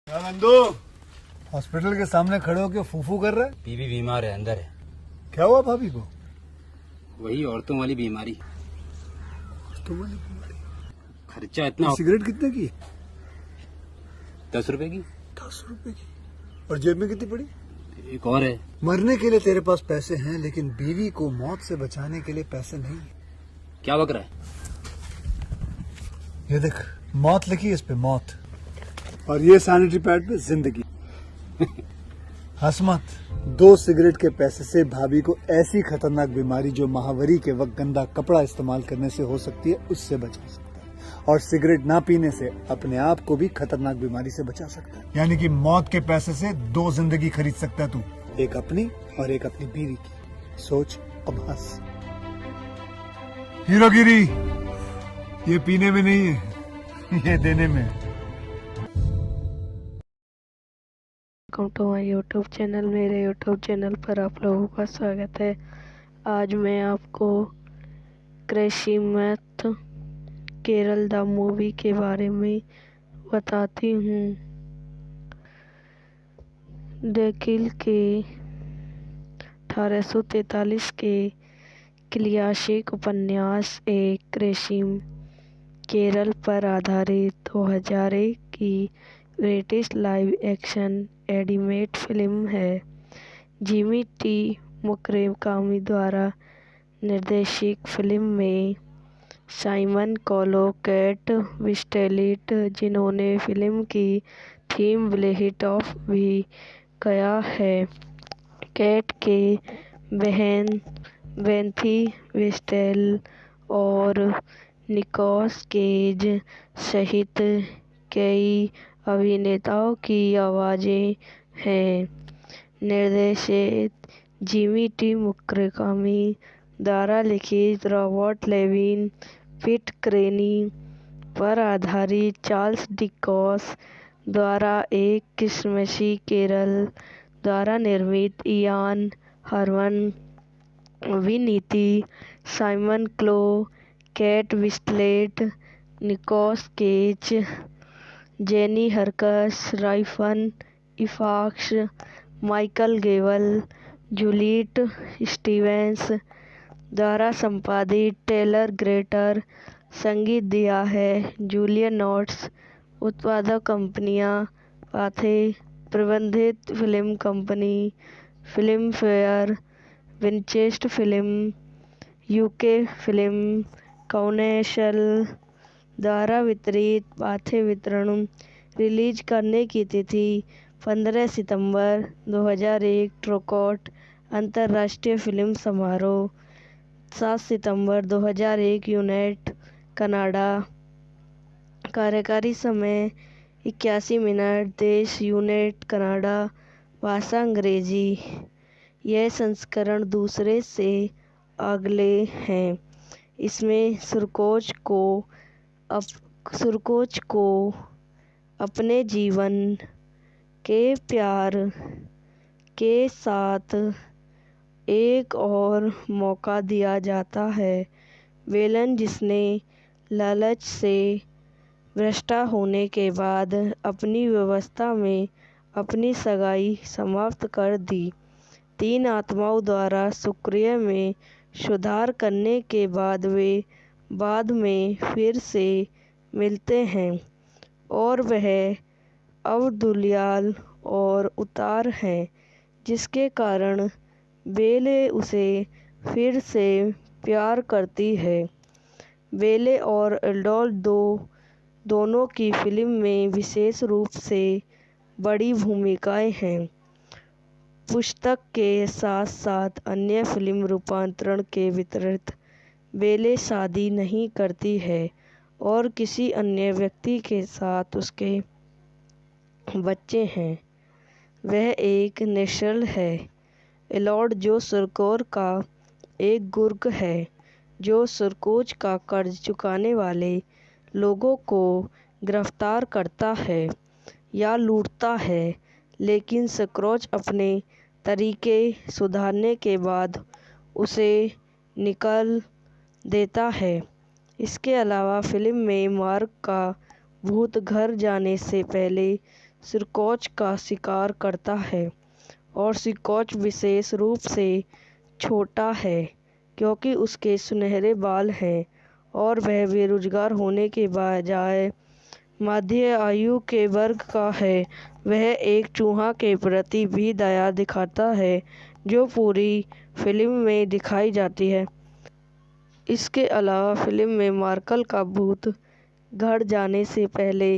क्या नंदू हॉस्पिटल के सामने खड़े होकर फूफू कर रहा है? बीवी बीमार है, अंदर है। क्या हुआ भाभी को? वही औरतों वाली बीमारी। तुम्हारी बीमारी? खर्चा इतना। सिगरेट कितने की? 10 रुपए की। 10 रुपए की। और जेब में कितनी पड़ी? एक और है। मरने के लिए तेरे पास पैसे हैं, लेकिन बीवी को मौत से बचाने के लिए पैसे नहीं है। क्या बक रहा है? ये देख, मौत लिखी है इस पे, मौत। और ये सैनिटरी पैड पे जिंदगी। हंस मत। 2 सिगरेट के पैसे से भाभी को ऐसी खतरनाक बीमारी जो महावरी के वक्त गंदा कपड़ा इस्तेमाल करने से हो सकती है, उससे बचा सकता है। और सिगरेट ना पीने से अपने आप को भी खतरनाक बीमारी से बचा सकता है। यानी कि मौत के पैसे से 2 जिंदगी खरीद सकता है तू, एक अपनी और एक अपनी बीवी की। सोच, अब हंस। हीरोगिरी ये पीने में नहीं है, ये देने में है। Welcome to my YouTube channel. मेरे यूट्यूब चैनल पर आप लोगों का स्वागत है। आज मैं आपको क्रिसमस केरल द मूवी के बारे में बताती हूँ। डेकिल के 1843 के क्लासिक उपन्यास एक क्रिसमस केरल पर आधारित 2001 की British live action animated film है। जिमी टी मुकरेकामी द्वारा निर्देशित फिल्म में साइमन कोलो, केट विंस्लेट, जिन्होंने फिल्म की थीम ब्लेहिट ऑफ भी किया है, केट के बहन बेंथी विस्टेल और निकोलस केज सहित कई अभिनेताओं की आवाज़ें हैं। निर्देशित जिमी टी मुकरेकामी द्वारा लिखित रॉबर्ट लेविन पिट क्रेनी पर आधारित चार्ल्स डिकेंस द्वारा एक क्रिसमसी केरल द्वारा निर्मित इयान हरमन अभिनीति Simon Callow, Kate Winslet, Nicolas Cage, Jenny Horrocks, राइफन Ifans, Michael Gavel, Juliet Stevens द्वारा संपादित टेलर ग्रेटर संगीत दिया है। जूलियन नोट्स उत्पादक कंपनियां पाथे प्रबंधित film company film fair, Winchester film, UK film council द्वारा वितरित। पाथे वितरण रिलीज करने की तिथि 15 सितंबर 2001, टोरंटो अंतर्राष्ट्रीय फिल्म समारोह 7 सितंबर 2001, यूनाइटेड कनाडा। कार्यकारी समय 81 मिनट। देश यूनाइटेड कनाडा। भाषा अंग्रेजी। यह संस्करण दूसरे से अगले हैं। इसमें सुरकोच को अपने जीवन के प्यार के साथ एक और मौका दिया जाता है। वेलन, जिसने लालच से भ्रष्ट होने के बाद अपनी व्यवस्था में अपनी सगाई समाप्त कर दी, 3 आत्माओं द्वारा शुक्रिया में सुधार करने के बाद वे बाद में फिर से मिलते हैं और वह अब दुलियाल और उतार हैं, जिसके कारण बेले उसे फिर से प्यार करती है। बेले और एडोल्फ दोनों की फिल्म में विशेष रूप से बड़ी भूमिकाएं हैं। पुस्तक के साथ साथ अन्य फिल्म रूपांतरण के विपरीत बेले शादी नहीं करती है और किसी अन्य व्यक्ति के साथ उसके बच्चे हैं। वह एक नेशनल है। एलॉर्ड, जो सुरकोर का एक गुर्ग है, जो सुरकोच का कर्ज चुकाने वाले लोगों को गिरफ्तार करता है या लूटता है, लेकिन सुरकोच अपने तरीके सुधारने के बाद उसे निकाल देता है। इसके अलावा फिल्म में मार्क का भूत घर जाने से पहले सिरकोच का शिकार करता है और सिरकोच विशेष रूप से छोटा है क्योंकि उसके सुनहरे बाल हैं और वह बेरोजगार होने के बजाय मध्य आयु के वर्ग का है। वह एक चूहा के प्रति भी दया दिखाता है जो पूरी फिल्म में दिखाई जाती है। इसके अलावा फिल्म में मार्कल का भूत घर जाने से पहले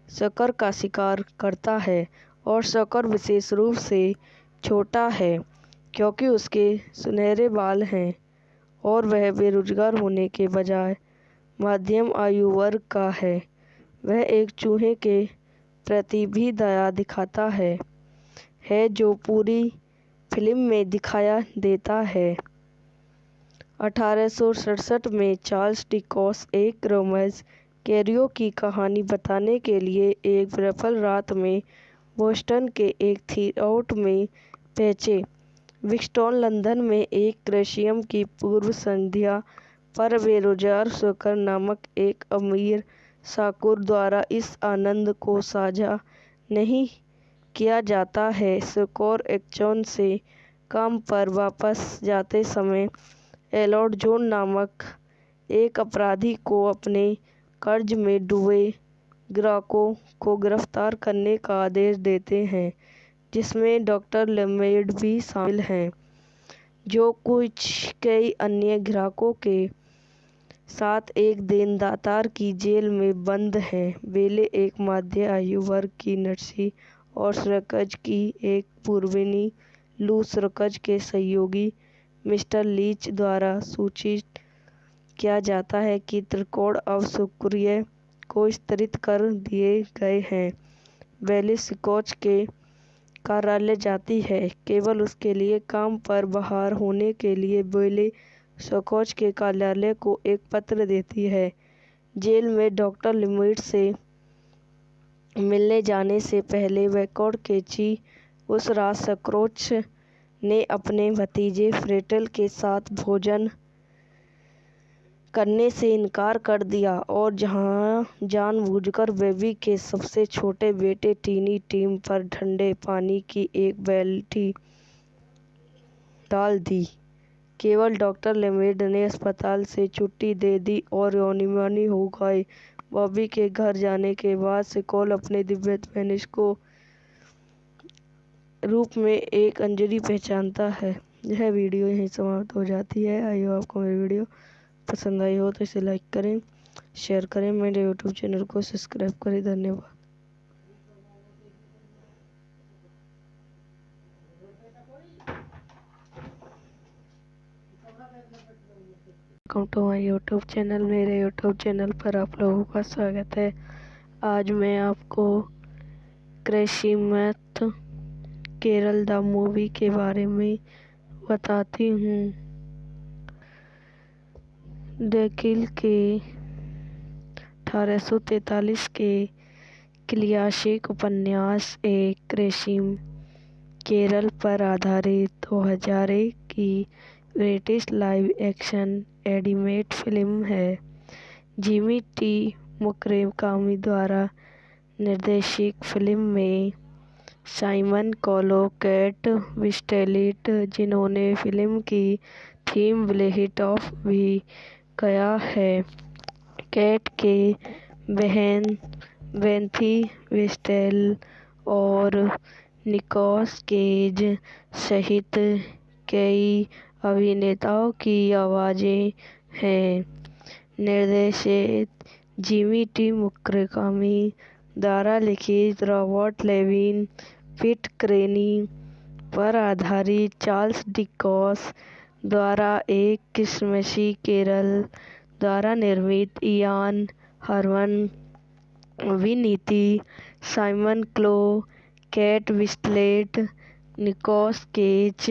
शक्कर का शिकार करता है और शक्कर विशेष रूप से छोटा है क्योंकि उसके सुनहरे बाल हैं और वह बेरोजगार होने के बजाय मध्यम आयु वर्ग का है। वह एक चूहे के प्रति भी दया दिखाता है जो पूरी फिल्म में दिखाया देता है। 1867 में चार्ल्स डिकेंस एक रोमेंस कैरियो की कहानी बताने के लिए एक विफल रात में बोस्टन के एक थिएटर में पहुंचे। विक्टोरिया लंदन में एक क्रिसमस की पूर्व संध्या पर बेरोजगार शक्कर नामक एक अमीर शाहूकार द्वारा इस आनंद को साझा नहीं किया जाता है। शाहूकार एक्शन से काम पर वापस जाते समय एलॉर्ड जॉन नामक एक अपराधी को अपने कर्ज में डूबे ग्राहकों को गिरफ्तार करने का आदेश देते हैं, जिसमें डॉक्टर लेमेड भी शामिल हैं, जो कई अन्य ग्राहकों के साथ एक देनदार की जेल में बंद हैं। बेले एक मध्य आयु वर्ग की नर्सी और सर्कस की एक पूर्वनी लू सर्कस के सहयोगी मिस्टर लीच द्वारा सूचित किया जाता है कि त्रिकोण अब शुक्रिया को स्तरित कर दिए गए हैं। बेली सिकोच के कार्यालय जाती है, केवल उसके लिए काम पर बहाल होने के लिए बेली सिकोच के कार्यालय को एक पत्र देती है। जेल में डॉक्टर लिमिट से मिलने जाने से पहले वैकोड केची उस रात सिकोच ने अपने भतीजे फ्रेटल के साथ भोजन करने से इनकार कर दिया और जानबूझकर बेबी के सबसे छोटे बेटे टीनी टीम पर ठंडे पानी की एक बाल्टी डाल दी। केवल डॉक्टर लेमेड ने अस्पताल से छुट्टी दे दी और योनिमानी हो गए। बॉबी के घर जाने के बाद सिकोल अपने दिव्य स्पेनिश को रूप में एक अंजलि पहचानता है। यह वीडियो यहीं समाप्त हो जाती है। आई होप आपको मेरी वीडियो पसंद आई हो तो इसे लाइक करें, शेयर करें, मेरे यूट्यूब चैनल को सब्सक्राइब करें। धन्यवाद। Welcome to my YouTube channel. मेरे यूट्यूब चैनल पर आप लोगों का स्वागत है। आज मैं आपको क्रिसमस केरल द मूवी के बारे में बताती हूँ। डेकिल के 1843 के क्लासिक उपन्यास एक क्रिसमस केरल पर आधारित 2001 की British live action animated film है। जिमी टी मुकरेकामी द्वारा निर्देशित फिल्म में साइमन कोलो, केट विंस्लेट, जिन्होंने फिल्म की थीम ब्लेहिट ऑफ भी गाया है, केट के बहन बेंथी विस्टेल और निकोलस केज सहित कई अभिनेताओं की आवाज़ें हैं। निर्देशित जिमी टी मुकरेकामी द्वारा लिखित रॉबर्ट लेविन पिट क्रेनी पर आधारित चार्ल्स डिकेंस द्वारा एक क्रिसमसी केरल द्वारा निर्मित इयान हरमन अभिनीत Simon Callow, Kate Winslet, Nicolas Cage,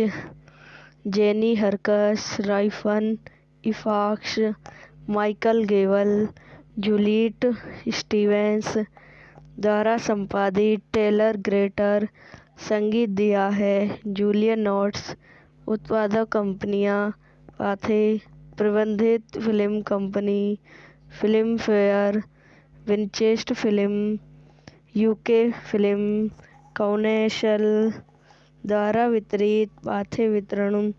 Jenny Horrocks, राइफन Ifans, Michael Gavel, Juliet Stevens द्वारा संपादित टेलर ग्रेटर संगीत दिया है। जूलिया नोट्स उत्पादक कंपनियां पाथे प्रबंधित film company film fair, Winchester film UK film council द्वारा वितरित पाठ्य वितरण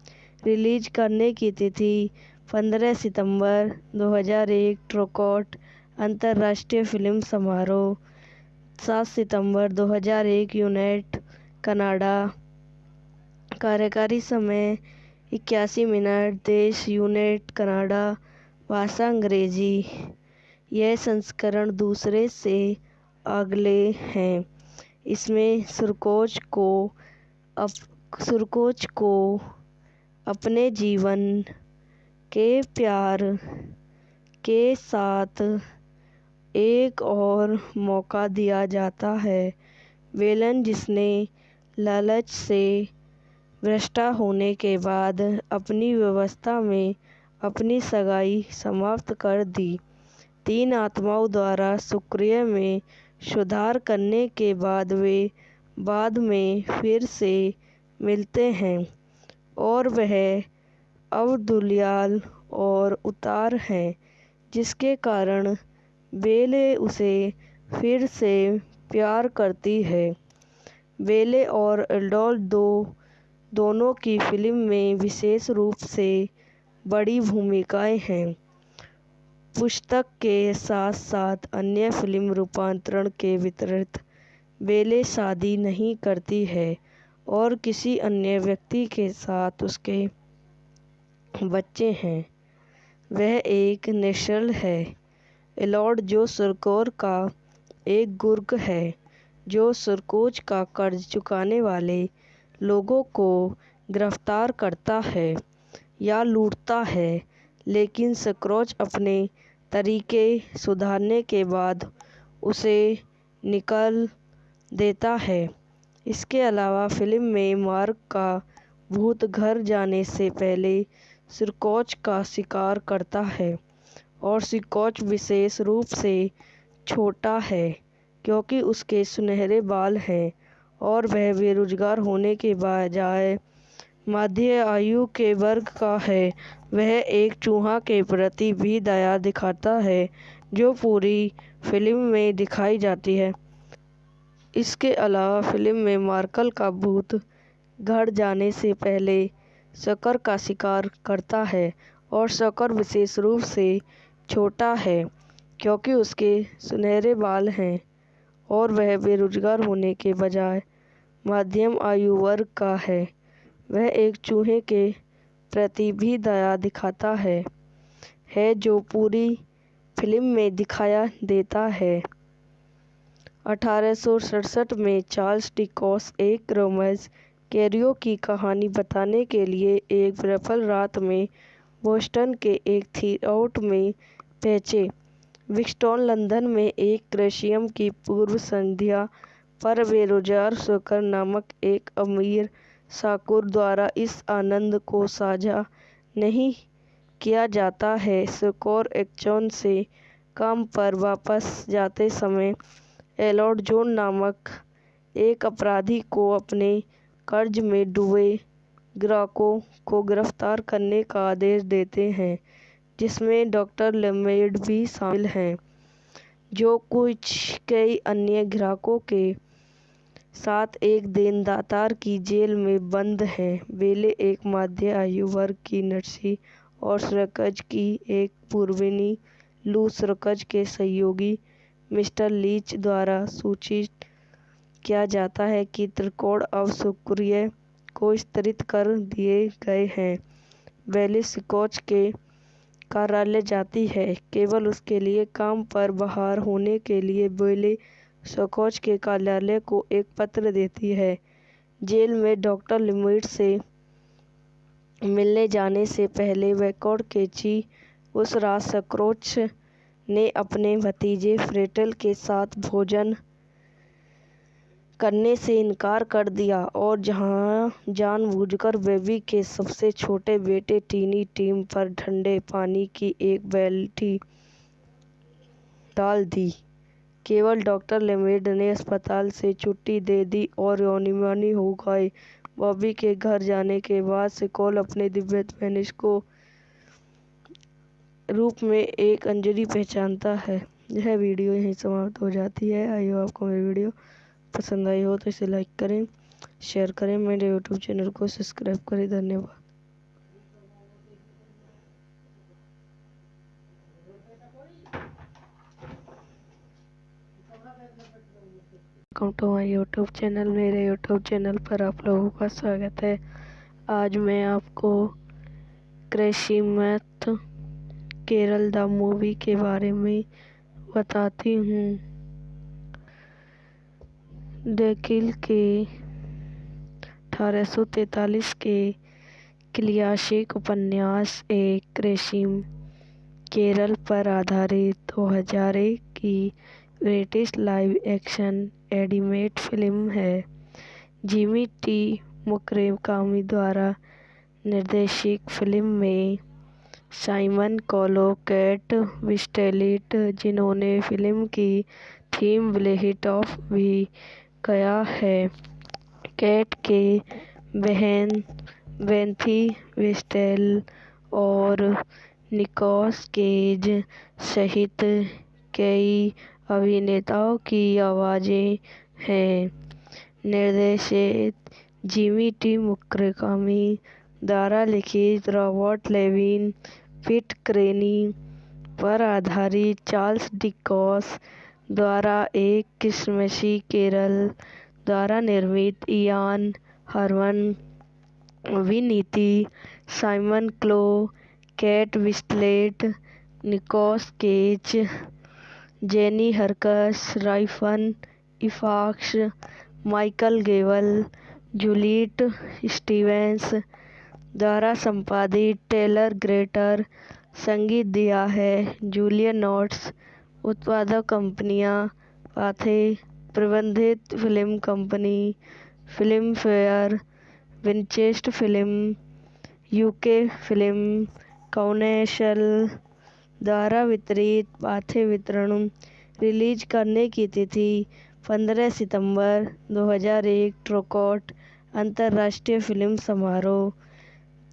रिलीज करने की तिथि 15 सितंबर 2001। टोरंटो अंतर्राष्ट्रीय फिल्म समारोह 7 सितंबर 2001। United Canada. कार्यकारी समय 81 मिनट। देश यूनाइटेड कनाडा। भाषा अंग्रेजी। यह संस्करण दूसरे से अगले हैं। इसमें सुरकोच को अपने जीवन के प्यार के साथ एक और मौका दिया जाता है। वेलन, जिसने लालच से भ्रष्ट होने के बाद अपनी व्यवस्था में अपनी सगाई समाप्त कर दी, 3 आत्माओं द्वारा शुक्रिया में सुधार करने के बाद वे बाद में फिर से मिलते हैं और वह अब्दुलियाल और उतार हैं, जिसके कारण बेले उसे फिर से प्यार करती है। बेले और एल्डोल दोनों की फिल्म में विशेष रूप से बड़ी भूमिकाएं हैं। पुस्तक के साथ साथ अन्य फिल्म रूपांतरण के विपरीत बेले शादी नहीं करती है और किसी अन्य व्यक्ति के साथ उसके बच्चे हैं। वह एक नेशनल है। एल्डोल, जो सुरकोर का एक गुर्ग है, जो सुरकोच का कर्ज चुकाने वाले लोगों को गिरफ्तार करता है या लूटता है, लेकिन सुरकोच अपने तरीके सुधारने के बाद उसे निकाल देता है। इसके अलावा फिल्म में मार्क का भूत घर जाने से पहले सुरकोच का शिकार करता है और सुरकोच विशेष रूप से छोटा है क्योंकि उसके सुनहरे बाल हैं और वह बेरोजगार होने के बजाय मध्य आयु के वर्ग का है। वह एक चूहा के प्रति भी दया दिखाता है जो पूरी फिल्म में दिखाई जाती है। इसके अलावा फिल्म में मार्कल का भूत घर जाने से पहले शक्कर का शिकार करता है और शक्कर विशेष रूप से छोटा है क्योंकि उसके सुनहरे बाल हैं और वह बेरोजगार होने के बजाय मध्यम आयु वर्ग का है। वह एक चूहे के प्रति भी दया दिखाता है जो पूरी फिल्म में दिखाया देता है। 1867 में चार्ल्स डिकेंस एक रोमेंस कैरियो की कहानी बताने के लिए एक विफल रात में बोस्टन के एक थिएटर में पहुंचे। विक्टोरिया लंदन में एक क्रिसमस की पूर्व संध्या पर बेरोजगार शक्कर नामक एक अमीर शाहूकार द्वारा इस आनंद को साझा नहीं किया जाता है। शाहूकार एक्शन से काम पर वापस जाते समय एल्डोल जॉन नामक एक अपराधी को अपने कर्ज में डूबे ग्राहकों को गिरफ्तार करने का आदेश देते हैं, जिसमें डॉक्टर लेमेड भी शामिल हैं, जो कई अन्य ग्राहकों के साथ एक देनदार की जेल में बंद हैं। बेले एक मध्य आयु वर्ग की नर्सी और सुरकोच की एक पूर्वनी लू सुरकोच के सहयोगी मिस्टर लीच द्वारा सूचित किया जाता है कि त्रिकोण अब शुक्रिया को स्तरित कर दिए गए हैं। बेले सुरकोच के कार्यालय जाती है केवल उसके लिए काम पर बहाल होने के लिए। बेले सुरकोच के कार्यालय को एक पत्र देती है। जेल में डॉक्टर लेमेड से मिलने जाने से पहले वैकोड केची उस रात सुरकोच ने अपने भतीजे फ्रेटल के साथ भोजन करने से इनकार कर दिया और जानबूझकर बेबी के सबसे छोटे बेटे टीनी टीम पर ठंडे पानी की एक बाल्टी डाल दी। केवल डॉक्टर लेमेड ने अस्पताल से छुट्टी दे दी और योनिमानी हो गए। बॉबी के घर जाने के बाद शाहूकार अपने दिव्य धनुष को रूप में एक अंजलि पहचानता है यह वीडियो यहीं समाप्त हो जाती है। आई होप आपको मेरी वीडियो पसंद आई हो तो इसे लाइक करें, शेयर करें, मेरे यूट्यूब चैनल को सब्सक्राइब करें। धन्यवाद। Welcome to my YouTube channel. मेरे यूट्यूब चैनल पर आप लोगों का स्वागत है। आज मैं आपको क्रिसमस केरल द मूवी के बारे में बताती हूँ। डेकिल के 1843 के क्लासिक उपन्यास एक क्रिसमस केरल पर आधारित 2001 की British live action animated film है। जिमी टी मुकरेकामी द्वारा निर्देशित फिल्म में साइमन कोलो, केट विंसलेट, जिन्होंने फिल्म की थीम लिखी ऑफ भी किया है, केट के बहन बेथी विंसलेट और निकोलस केज सहित कई अभिनेताओं की आवाज़ें हैं। निर्देशित जिमी टी मुकरेकामी द्वारा लिखित रॉबर्ट लेविन पिट क्रेनी पर आधारित चार्ल्स डिकेंस द्वारा एक क्रिसमसी केरल द्वारा निर्मित इयान हरमन अभिनीति Simon Callow, Kate Winslet, Nicolas Cage, Jenny Horrocks, राइफन Ifans, Michael Gavel, Juliet Stevens द्वारा संपादित टेलर ग्रेटर संगीत दिया है। जूलियन नोट्स उत्पादक कंपनियां पाथे प्रबंधित film company film fair, Winchester film, UK film council द्वारा वितरित। पाथे वितरण रिलीज करने की तिथि 15 सितंबर 2001, टोरंटो अंतर्राष्ट्रीय फिल्म समारोह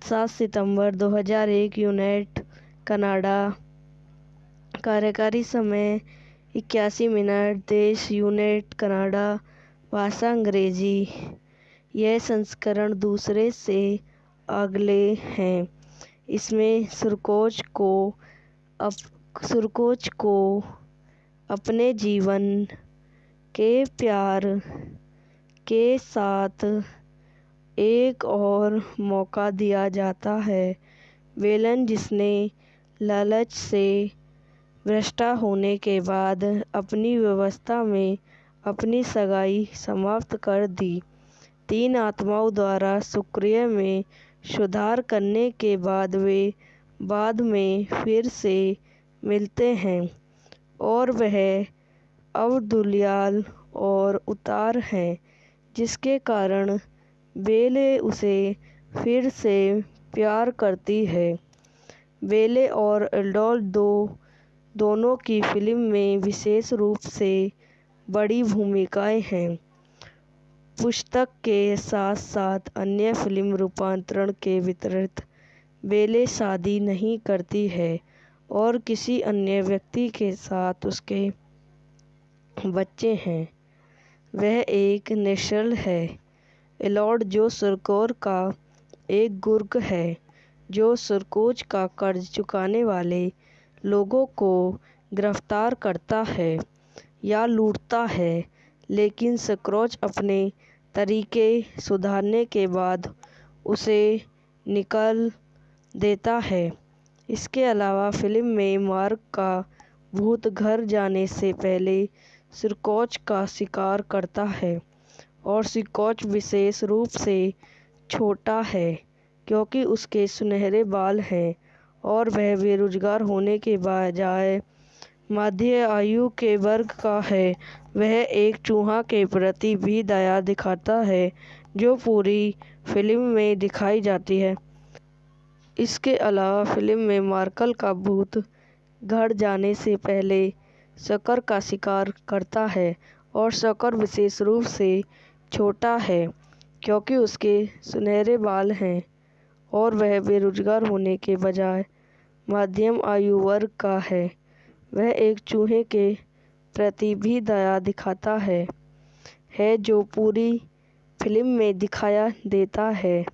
7 सितंबर 2001, यूनाइटेड कनाडा। कार्यकारी समय 81 मिनट। देश यूनाइटेड कनाडा। भाषा अंग्रेजी। यह संस्करण दूसरे से अगले हैं। इसमें सुरकोच को अपने जीवन के प्यार के साथ एक और मौका दिया जाता है। वेलन, जिसने लालच से भ्रष्ट होने के बाद अपनी व्यवस्था में अपनी सगाई समाप्त कर दी, 3 आत्माओं द्वारा शुक्रिया में सुधार करने के बाद वे बाद में फिर से मिलते हैं और वह अवधुल्याल और उतार है, जिसके कारण बेले उसे फिर से प्यार करती है। बेले और एडोल्फ दोनों की फिल्म में विशेष रूप से बड़ी भूमिकाएं हैं। पुस्तक के साथ साथ अन्य फिल्म रूपांतरण के विपरीत बेले शादी नहीं करती है और किसी अन्य व्यक्ति के साथ उसके बच्चे हैं। वह एक नेशनल है। एलॉर्ड, जो सुरकोर का एक गुर्ग है, जो सुरकोच का कर्ज चुकाने वाले लोगों को गिरफ्तार करता है या लूटता है, लेकिन सुरकोच अपने तरीके सुधारने के बाद उसे निकाल देता है। इसके अलावा फिल्म में मार्क का भूत घर जाने से पहले सुरकोच का शिकार करता है और सुरकोच विशेष रूप से छोटा है क्योंकि उसके सुनहरे बाल हैं और वह बेरोजगार होने के बजाय मध्य आयु के वर्ग का है। वह एक चूहा के प्रति भी दया दिखाता है जो पूरी फिल्म में दिखाई जाती है। इसके अलावा फिल्म में मार्कल का भूत घर जाने से पहले शकर का शिकार करता है और शकर विशेष रूप से छोटा है क्योंकि उसके सुनहरे बाल हैं और वह बेरोजगार होने के बजाय मध्यम आयु वर्ग का है। वह एक चूहे के प्रति भी दया दिखाता है जो पूरी फिल्म में दिखाया देता है।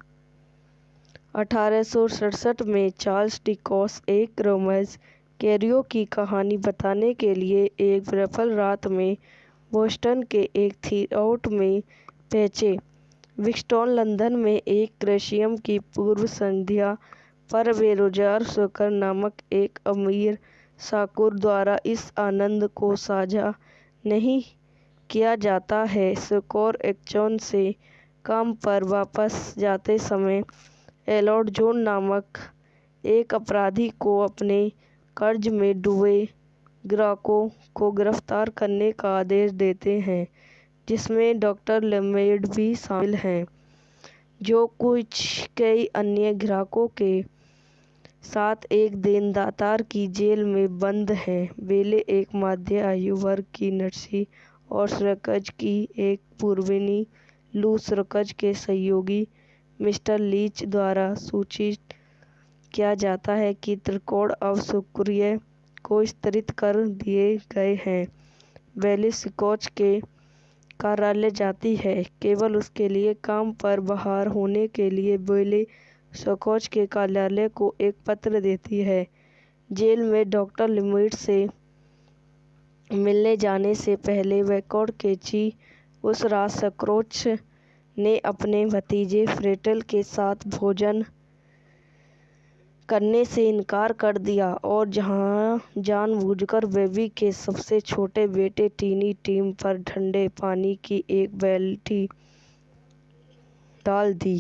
1867 में चार्ल्स डिकेंस एक रोमेंस कैरियो की कहानी बताने के लिए एक विफल रात में बोस्टन के एक थिएटर में पहुंचे। विक्टोरिया लंदन में एक क्रिसमस की पूर्व संध्या पर बेरोजगार शूकर नामक एक अमीर शाहूकार द्वारा इस आनंद को साझा नहीं किया जाता है। शाहूकार एक्सचेंज से काम पर वापस जाते समय एलॉर्ड जॉन नामक एक अपराधी को अपने कर्ज में डूबे ग्राहकों को गिरफ्तार करने का आदेश देते हैं, जिसमें डॉक्टर लेमेड भी शामिल हैं, जो कई अन्य ग्राहकों के साथ एक देनदार की जेल में बंद हैं। बेले एक मध्य आयु वर्ग की नर्सी और सर्कस की एक पूर्वनी लू सर्कस के सहयोगी मिस्टर लीच द्वारा सूचित किया जाता है कि त्रिकोण अब शुक्रिया को स्तरित कर दिए गए हैं। बेले स्कॉच के कार्यालय जाती है, केवल उसके लिए काम पर बहाल होने के लिए बेले स्कॉच के कार्यालय को एक पत्र देती है। जेल में डॉक्टर लिमिट से मिलने जाने से पहले वैकोड केची उस रात स्कॉच ने अपने भतीजे फ्रेटल के साथ भोजन करने से इनकार कर दिया और जानबूझकर बेबी के सबसे छोटे बेटे टीनी टीम पर ठंडे पानी की एक बाल्टी डाल दी।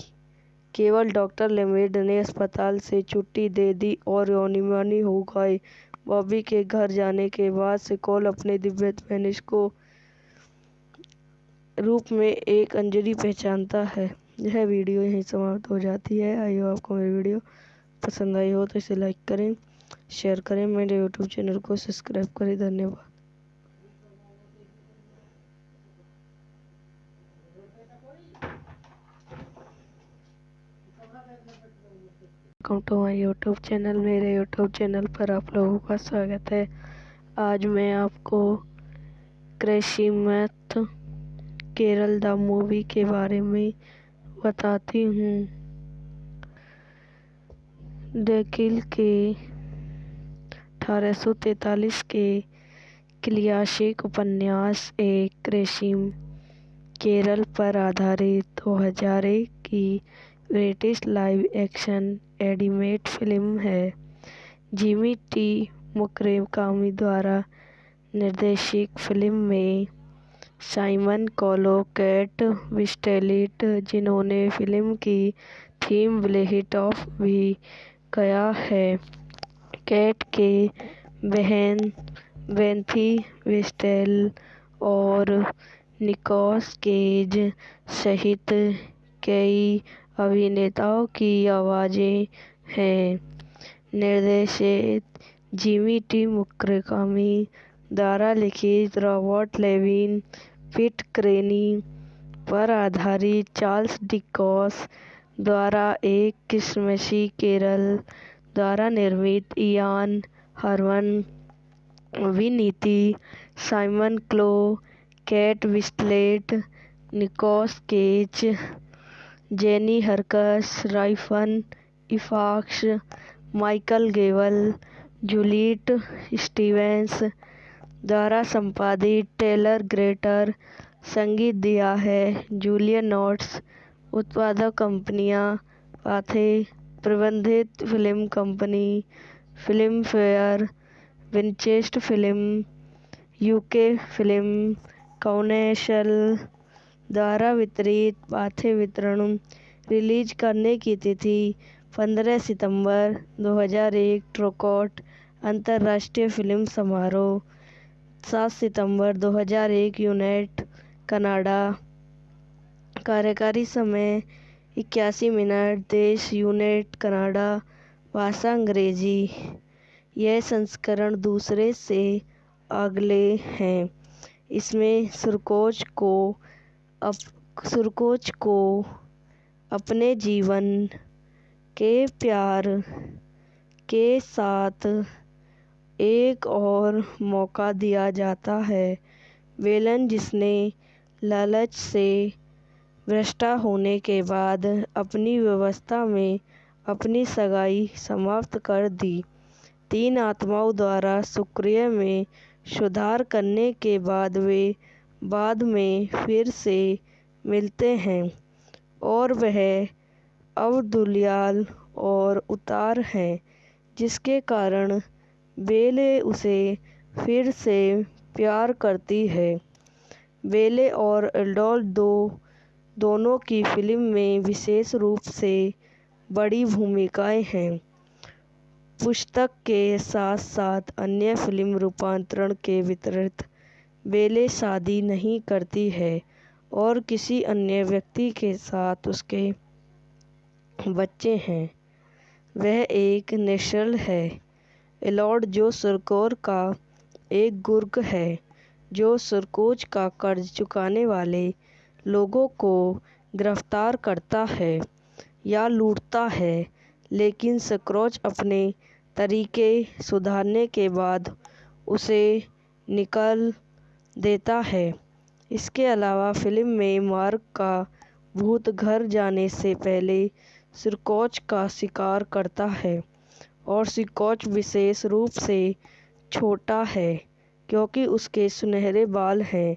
केवल डॉक्टर लेमेड ने अस्पताल से छुट्टी दे दी और योनिमानी हो गए। बॉबी के घर जाने के बाद स्कॉच अपने दिव्य वेनिस को रूप में एक अंजलि पहचानता है। यह वीडियो यहीं समाप्त हो जाती है। आई होप आपको मेरी वीडियो पसंद आई हो तो इसे लाइक करें, शेयर करें, मेरे यूट्यूब चैनल को सब्सक्राइब करें। धन्यवाद। Welcome to my YouTube channel. मेरे यूट्यूब चैनल पर आप लोगों का स्वागत है। आज मैं आपको क्रिसमस कैरल द मूवी के बारे में बताती हूँ। डेकिल के 1843 के क्लासिक उपन्यास एक क्रिसमस कैरल पर आधारित 2001 की British live action animated film है। जिमी टी मुकरेकामी द्वारा निर्देशित फिल्म में साइमन कॉलो, केट विंस्लेट, जिन्होंने फिल्म की थीम ब्लेहिट ऑफ भी गाया है, केट के बहन बेंथी विस्टेल और निकोलस केज सहित कई अभिनेताओं की आवाज़ें हैं। निर्देशित जिमी टी मुकरेकामी द्वारा लिखित रॉबर्ट लेविन पिट क्रेनी पर आधारित चार्ल्स डिकेंस द्वारा एक क्रिसमसी कैरल द्वारा निर्मित इयान हरमन अभिनीति Simon Callow, Kate Winslet, Nicolas Cage, Jenny Horrocks, राइफन Ifans, Michael Gavel, Juliet Stevens द्वारा संपादित टेलर ग्रेटर संगीत दिया है। जूलियन नोट्स उत्पादक कंपनियां पाथे प्रबंधित film company film fair, Winchester film, UK film council द्वारा वितरित। पाथे वितरण रिलीज करने की तिथि 15 सितंबर 2001। टोरंटो अंतर्राष्ट्रीय फिल्म समारोह 7 सितंबर 2001 यूनाइटेड कनाडा। कार्यकारी समय 81 मिनट। देश यूनाइटेड कनाडा। भाषा अंग्रेजी। यह संस्करण दूसरे से अगले हैं। इसमें सुरकोच को अपने जीवन के प्यार के साथ एक और मौका दिया जाता है। विलन जिसने लालच से भ्रष्ट होने के बाद अपनी व्यवस्था में अपनी सगाई समाप्त कर दी। 3 आत्माओं द्वारा शुक्रिया में सुधार करने के बाद वे बाद में फिर से मिलते हैं और वह अब दुलियाल और उतार हैं, जिसके कारण बेले उसे फिर से प्यार करती है। बेले और एडोल्फ दोनों की फिल्म में विशेष रूप से बड़ी भूमिकाएं हैं। पुस्तक के साथ साथ अन्य फिल्म रूपांतरण के विपरीत बेले शादी नहीं करती है और किसी अन्य व्यक्ति के साथ उसके बच्चे हैं। वह एक नेशनल है। एडोल्फ जो सरकोर का एक गुर्ग है जो सरकोज का कर्ज चुकाने वाले लोगों को गिरफ्तार करता है या लूटता है, लेकिन सरकोज अपने तरीके सुधारने के बाद उसे निकाल देता है। इसके अलावा फिल्म में मार्क का भूत घर जाने से पहले सरकोज का शिकार करता है और सरकोज विशेष रूप से छोटा है क्योंकि उसके सुनहरे बाल हैं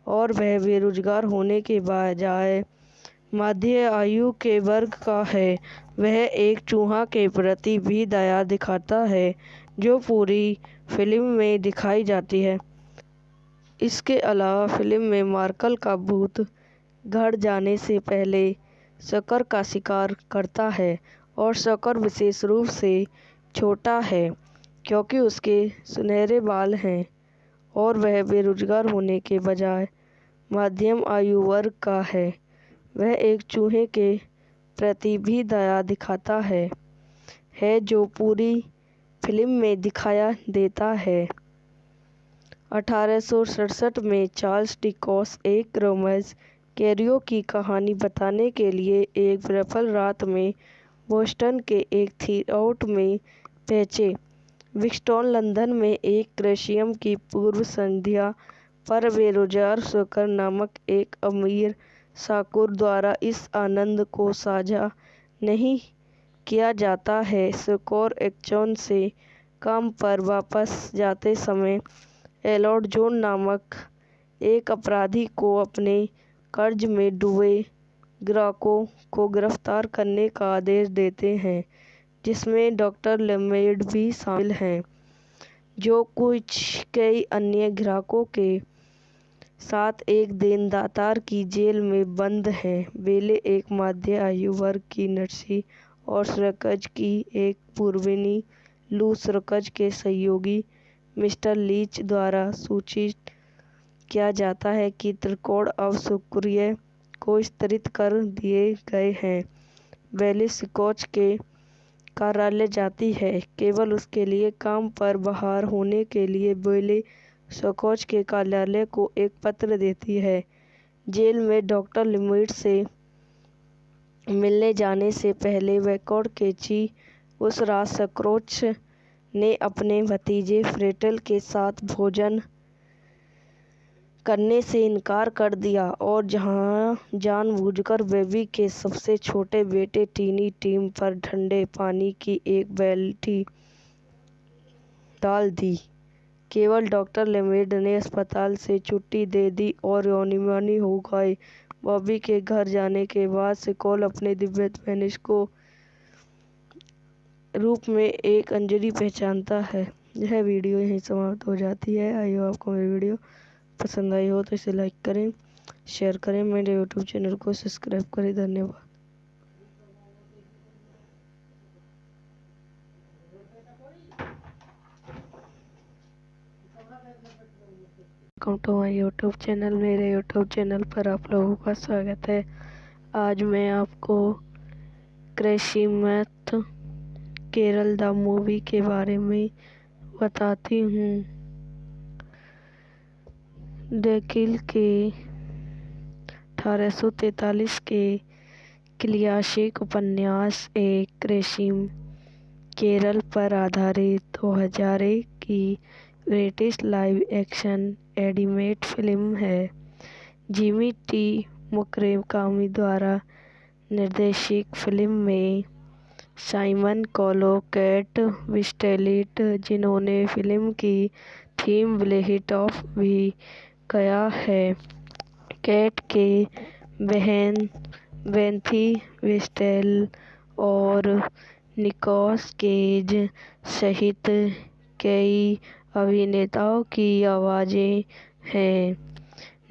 और वह बेरोजगार होने के बजाय मध्य आयु के वर्ग का है। वह एक चूहा के प्रति भी दया दिखाता है जो पूरी फिल्म में दिखाई जाती है। इसके अलावा फिल्म में मार्कल का भूत घर जाने से पहले शक्कर का शिकार करता है और शक्कर विशेष रूप से छोटा है क्योंकि उसके सुनहरे बाल हैं और वह बेरोजगार होने के बजाय मध्यम आयु वर्ग का है। वह एक चूहे के प्रति भी दया दिखाता है जो पूरी फिल्म में दिखाया देता है। 1867 में चार्ल्स डिकेंस एक रोमेंस कैरियो की कहानी बताने के लिए एक विफल रात में बोस्टन के एक थिएटर में पहुंचे। विक्टोरिया लंदन में एक क्रिसमस की पूर्व संध्या पर बेरोजगार शक्कर नामक एक अमीर शाहूकार द्वारा इस आनंद को साझा नहीं किया जाता है। शाहूकार एक्चुअल से काम पर वापस जाते समय एडोल्फ जॉन नामक एक अपराधी को अपने कर्ज में डूबे ग्राहकों को गिरफ्तार करने का आदेश देते हैं, जिसमें डॉक्टर लेमेड भी शामिल हैं, जो कई अन्य ग्राहकों के साथ एक देनदार की जेल में बंद हैं। बेले एक मध्य आयु वर्ग की नर्सी और सरकोज की एक पूर्वनी लू सरकोज के सहयोगी मिस्टर लीच द्वारा सूचित किया जाता है कि त्रिकोण अब शुक्रिया को स्तरित कर दिए गए हैं। बेले सरकोज के कार्यालय जाती है केवल उसके लिए काम पर बहाल होने के लिए। बेले सरकोज के कार्यालय को एक पत्र देती है। जेल में डॉक्टर लेमेड से मिलने जाने से पहले वैकोड केची उस रात सरकोज ने अपने भतीजे फ्रेटल के साथ भोजन करने से इनकार कर दिया और जानबूझकर बेबी के सबसे छोटे बेटे टीनी टीम पर ठंडे पानी की एक बाल्टी डाल दी। केवल डॉक्टर लेमेड ने अस्पताल से छुट्टी दे दी और योनिमानी हो गए। बॉबी के घर जाने के बाद सरकोज अपने दिव्य स्पेनिश को रूप में एक अंजलि पहचानता है। यह वीडियो यहीं समाप्त हो जाती है। आई होप आपको मेरी वीडियो पसंद आई हो तो इसे लाइक करें, शेयर करें, मेरे यूट्यूब चैनल को सब्सक्राइब करें। धन्यवाद। Welcome to my YouTube channel. मेरे यूट्यूब चैनल पर आप लोगों का स्वागत है। आज मैं आपको क्रिसमस केरल द मूवी के बारे में बताती हूँ। डेकिल के 1843 के क्लासिक उपन्यास एक क्रिसमस केरल पर आधारित 2001 की British live action animate film है। जिमी टी मुकरेकामी द्वारा निर्देशित फिल्म में साइमन कॉलो, केट विंस्लेट, जिन्होंने फिल्म की थीम ब्लेहिट ऑफ भी गाया है, केट के बहन बेंथी विस्टेल और निकोलस केज सहित कई अभिनेताओं की आवाज़ें हैं।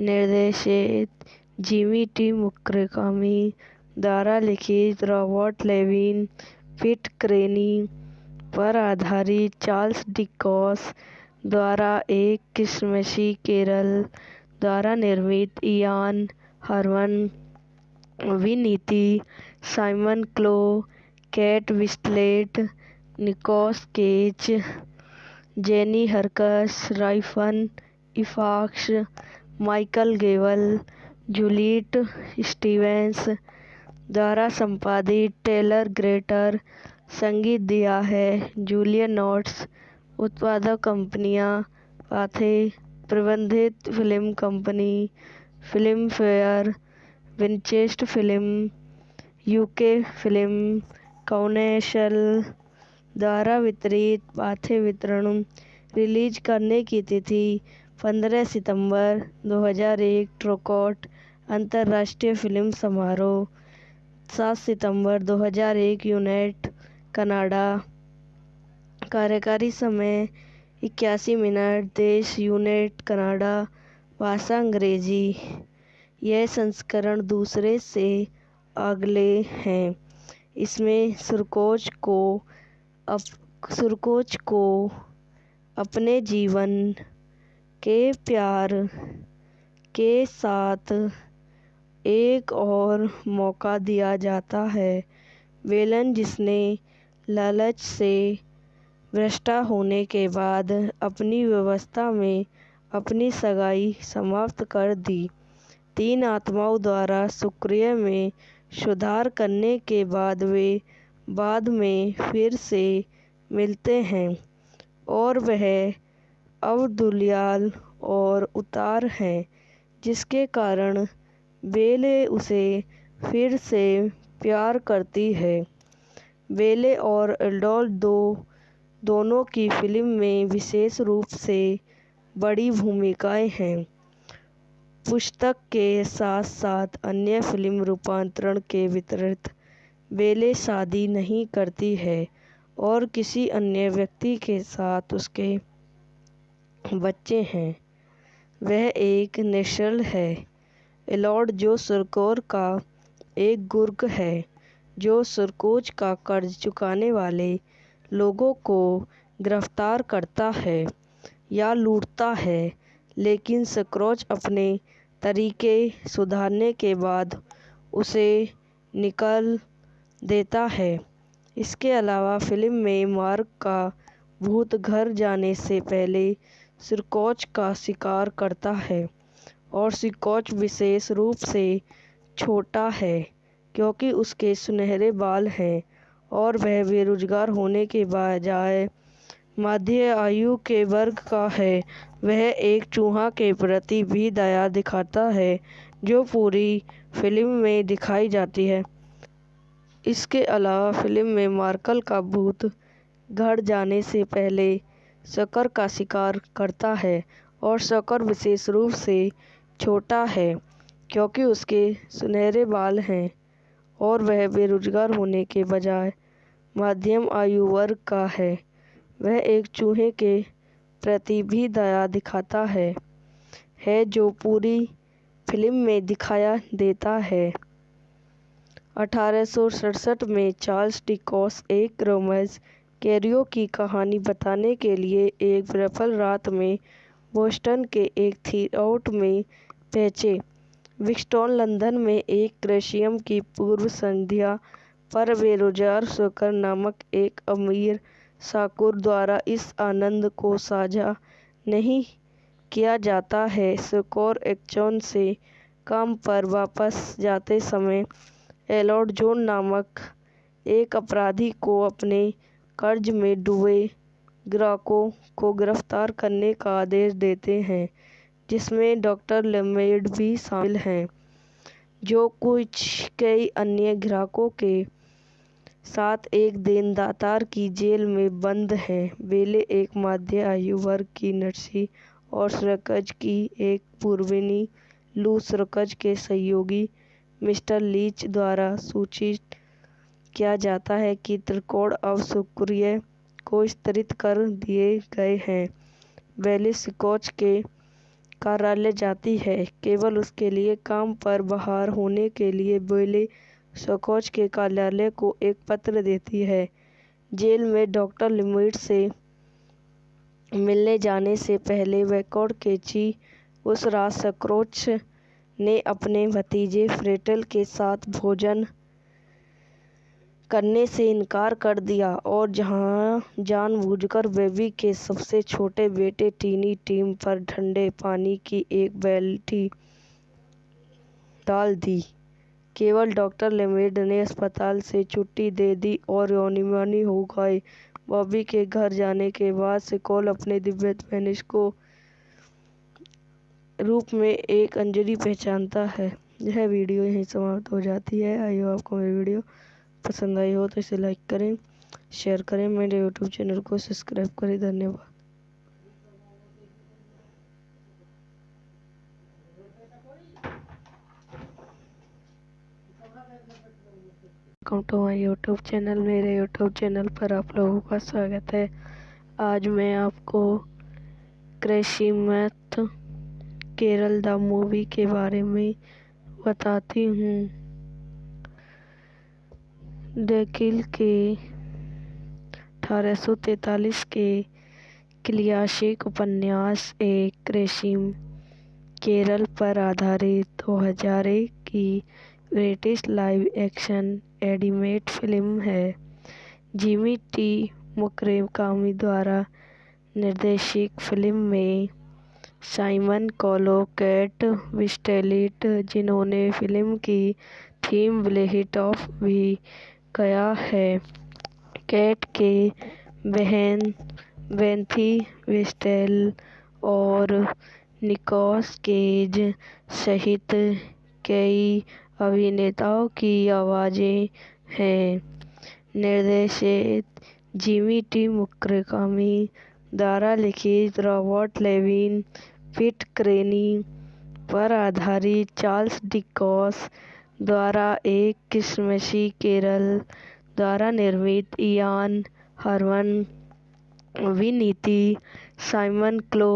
निर्देशित जिमी टी मुकरेकामी द्वारा लिखित रॉबर्ट लेविन पिट क्रेनी पर आधारित चार्ल्स डिकेंस द्वारा एक क्रिसमसी कैरल द्वारा निर्मित इयान हरमन अभिनीति Simon Callow, Kate Winslet, Nicolas Cage, Jenny Horrocks, Ralph Ifans, Michael Gable, Juliet Stevens द्वारा संपादित टेलर ग्रेटर संगीत दिया है। जूलियन नोट्स उत्पादक कंपनियां पाथे प्रबंधित film company film fair, Winchester film, UK film council द्वारा वितरित। पाथे वितरण रिलीज करने की तिथि 15 सितंबर 2001, टोरंटो अंतर्राष्ट्रीय फिल्म समारोह 7 सितंबर 2001, यूनाइटेड कनाडा। कार्यकारी समय 81 मिनट। देश यूनाइटेड कनाडा। भाषा अंग्रेजी। यह संस्करण दूसरे से अगले हैं। इसमें सुरकोच को अपने जीवन के प्यार के साथ एक और मौका दिया जाता है। वेलन, जिसने लालच से भ्रष्ट होने के बाद अपनी व्यवस्था में अपनी सगाई समाप्त कर दी, 3 आत्माओं द्वारा शुक्रिया में सुधार करने के बाद वे बाद में फिर से मिलते हैं और वह अब दुलियाल और उतार हैं, जिसके कारण बेले उसे फिर से प्यार करती है। बेले और एडोल्फ दोनों की फिल्म में विशेष रूप से बड़ी भूमिकाएं हैं। पुस्तक के साथ साथ अन्य फिल्म रूपांतरण के विपरीत, बेले शादी नहीं करती है और किसी अन्य व्यक्ति के साथ उसके बच्चे हैं। वह एक नेशनल है। एडोल्फ, जो सुरकोच का एक गुर्ग है, जो सुरकोच का कर्ज चुकाने वाले लोगों को गिरफ्तार करता है या लूटता है, लेकिन सुरकोच अपने तरीके सुधारने के बाद उसे निकाल देता है। इसके अलावा फिल्म में मार्क का भूत घर जाने से पहले सुरकोच का शिकार करता है और सुरकोच विशेष रूप से छोटा है क्योंकि उसके सुनहरे बाल हैं और वह बेरोजगार होने के बजाय मध्य आयु के वर्ग का है। वह एक चूहा के प्रति भी दया दिखाता है जो पूरी फिल्म में दिखाई जाती है। इसके अलावा फिल्म में मार्कल का भूत घर जाने से पहले शक्कर का शिकार करता है और शक्कर विशेष रूप से छोटा है क्योंकि उसके सुनहरे बाल हैं और वह बेरोजगार होने के बजाय मध्यम आयु वर्ग का है। वह एक चूहे के प्रति भी दया दिखाता है जो पूरी फिल्म में दिखाया देता है। 1867 में चार्ल्स डिकेंस एक रोमांस कैरियो की कहानी बताने के लिए एक विफल रात में बोस्टन के एक थिएटर में पहुंचे। विक्टोर लंदन में एक क्रिसमस की पूर्व संध्या पर बेरोजगार शक्कर नामक एक अमीर शाहूकार द्वारा इस आनंद को साझा नहीं किया जाता है। शाहूकार एक्चुअल से काम पर वापस जाते समय एडोल्फ जॉन नामक एक अपराधी को अपने कर्ज में डूबे ग्राहकों को गिरफ्तार करने का आदेश देते हैं, जिसमें डॉक्टर लेमेड भी शामिल हैं, जो कई अन्य ग्राहकों के साथ एक देनदार की जेल में बंद हैं। बेले एक मध्य आयु वर्ग की नर्सी और सर्कज की एक पूर्वनी लू सर्कज के सहयोगी मिस्टर लीच द्वारा सूचित किया जाता है कि त्रिकोण अब शुक्रिया को स्तरित कर दिए गए हैं। बेले स्कॉच के कार्यालय जाती है, केवल उसके लिए काम पर बहाल होने के लिए बेले स्कॉच के कार्यालय को एक पत्र देती है। जेल में डॉक्टर लिमिट से मिलने जाने से पहले वैकोड केची उस रात स्कॉच ने अपने भतीजे फ्रेटल के साथ भोजन करने से इनकार कर दिया और जानबूझकर बेबी के सबसे छोटे बेटे टीनी टीम पर ठंडे पानी की एक बाल्टी डाल दी। केवल डॉक्टर लेमेड ने अस्पताल से छुट्टी दे दी और योनिमानी हो गए। बॉबी के घर जाने के बाद स्कॉल अपने दिव्य पेनिस को रूप में एक अंजलि पहचानता है। यह वीडियो यहीं समाप्त हो जाती है। आई होप आपको मेरी वीडियो पसंद आई हो तो इसे लाइक करें, शेयर करें, मेरे यूट्यूब चैनल को सब्सक्राइब करें। धन्यवाद। Welcome to my YouTube channel. मेरे यूट्यूब चैनल पर आप लोगों का स्वागत है। आज मैं आपको क्रिसमस केरल द मूवी के बारे में बताती हूँ। डेकिल के 1843 के क्लासिक उपन्यास एक क्रिसमस केरल पर आधारित 2001 की British live action animated film है। जिमी टी मुकरेकामी द्वारा निर्देशित फिल्म में साइमन कॉलो, केट विंस्लेट, जिन्होंने फिल्म की थीम ब्लेहिट ऑफ भी गाया है, केट के बहन बेंथी विस्टेल और निकोलस केज सहित कई अभिनेताओं की आवाज़ें हैं। निर्देशित जिमी टी मुकरेकामी द्वारा लिखित रॉबर्ट लेविन पिट क्रेनी पर आधारित चार्ल्स डिकेंस द्वारा एक क्रिसमसी केरल द्वारा निर्मित इयान हरमन अभिनीति Simon Callow,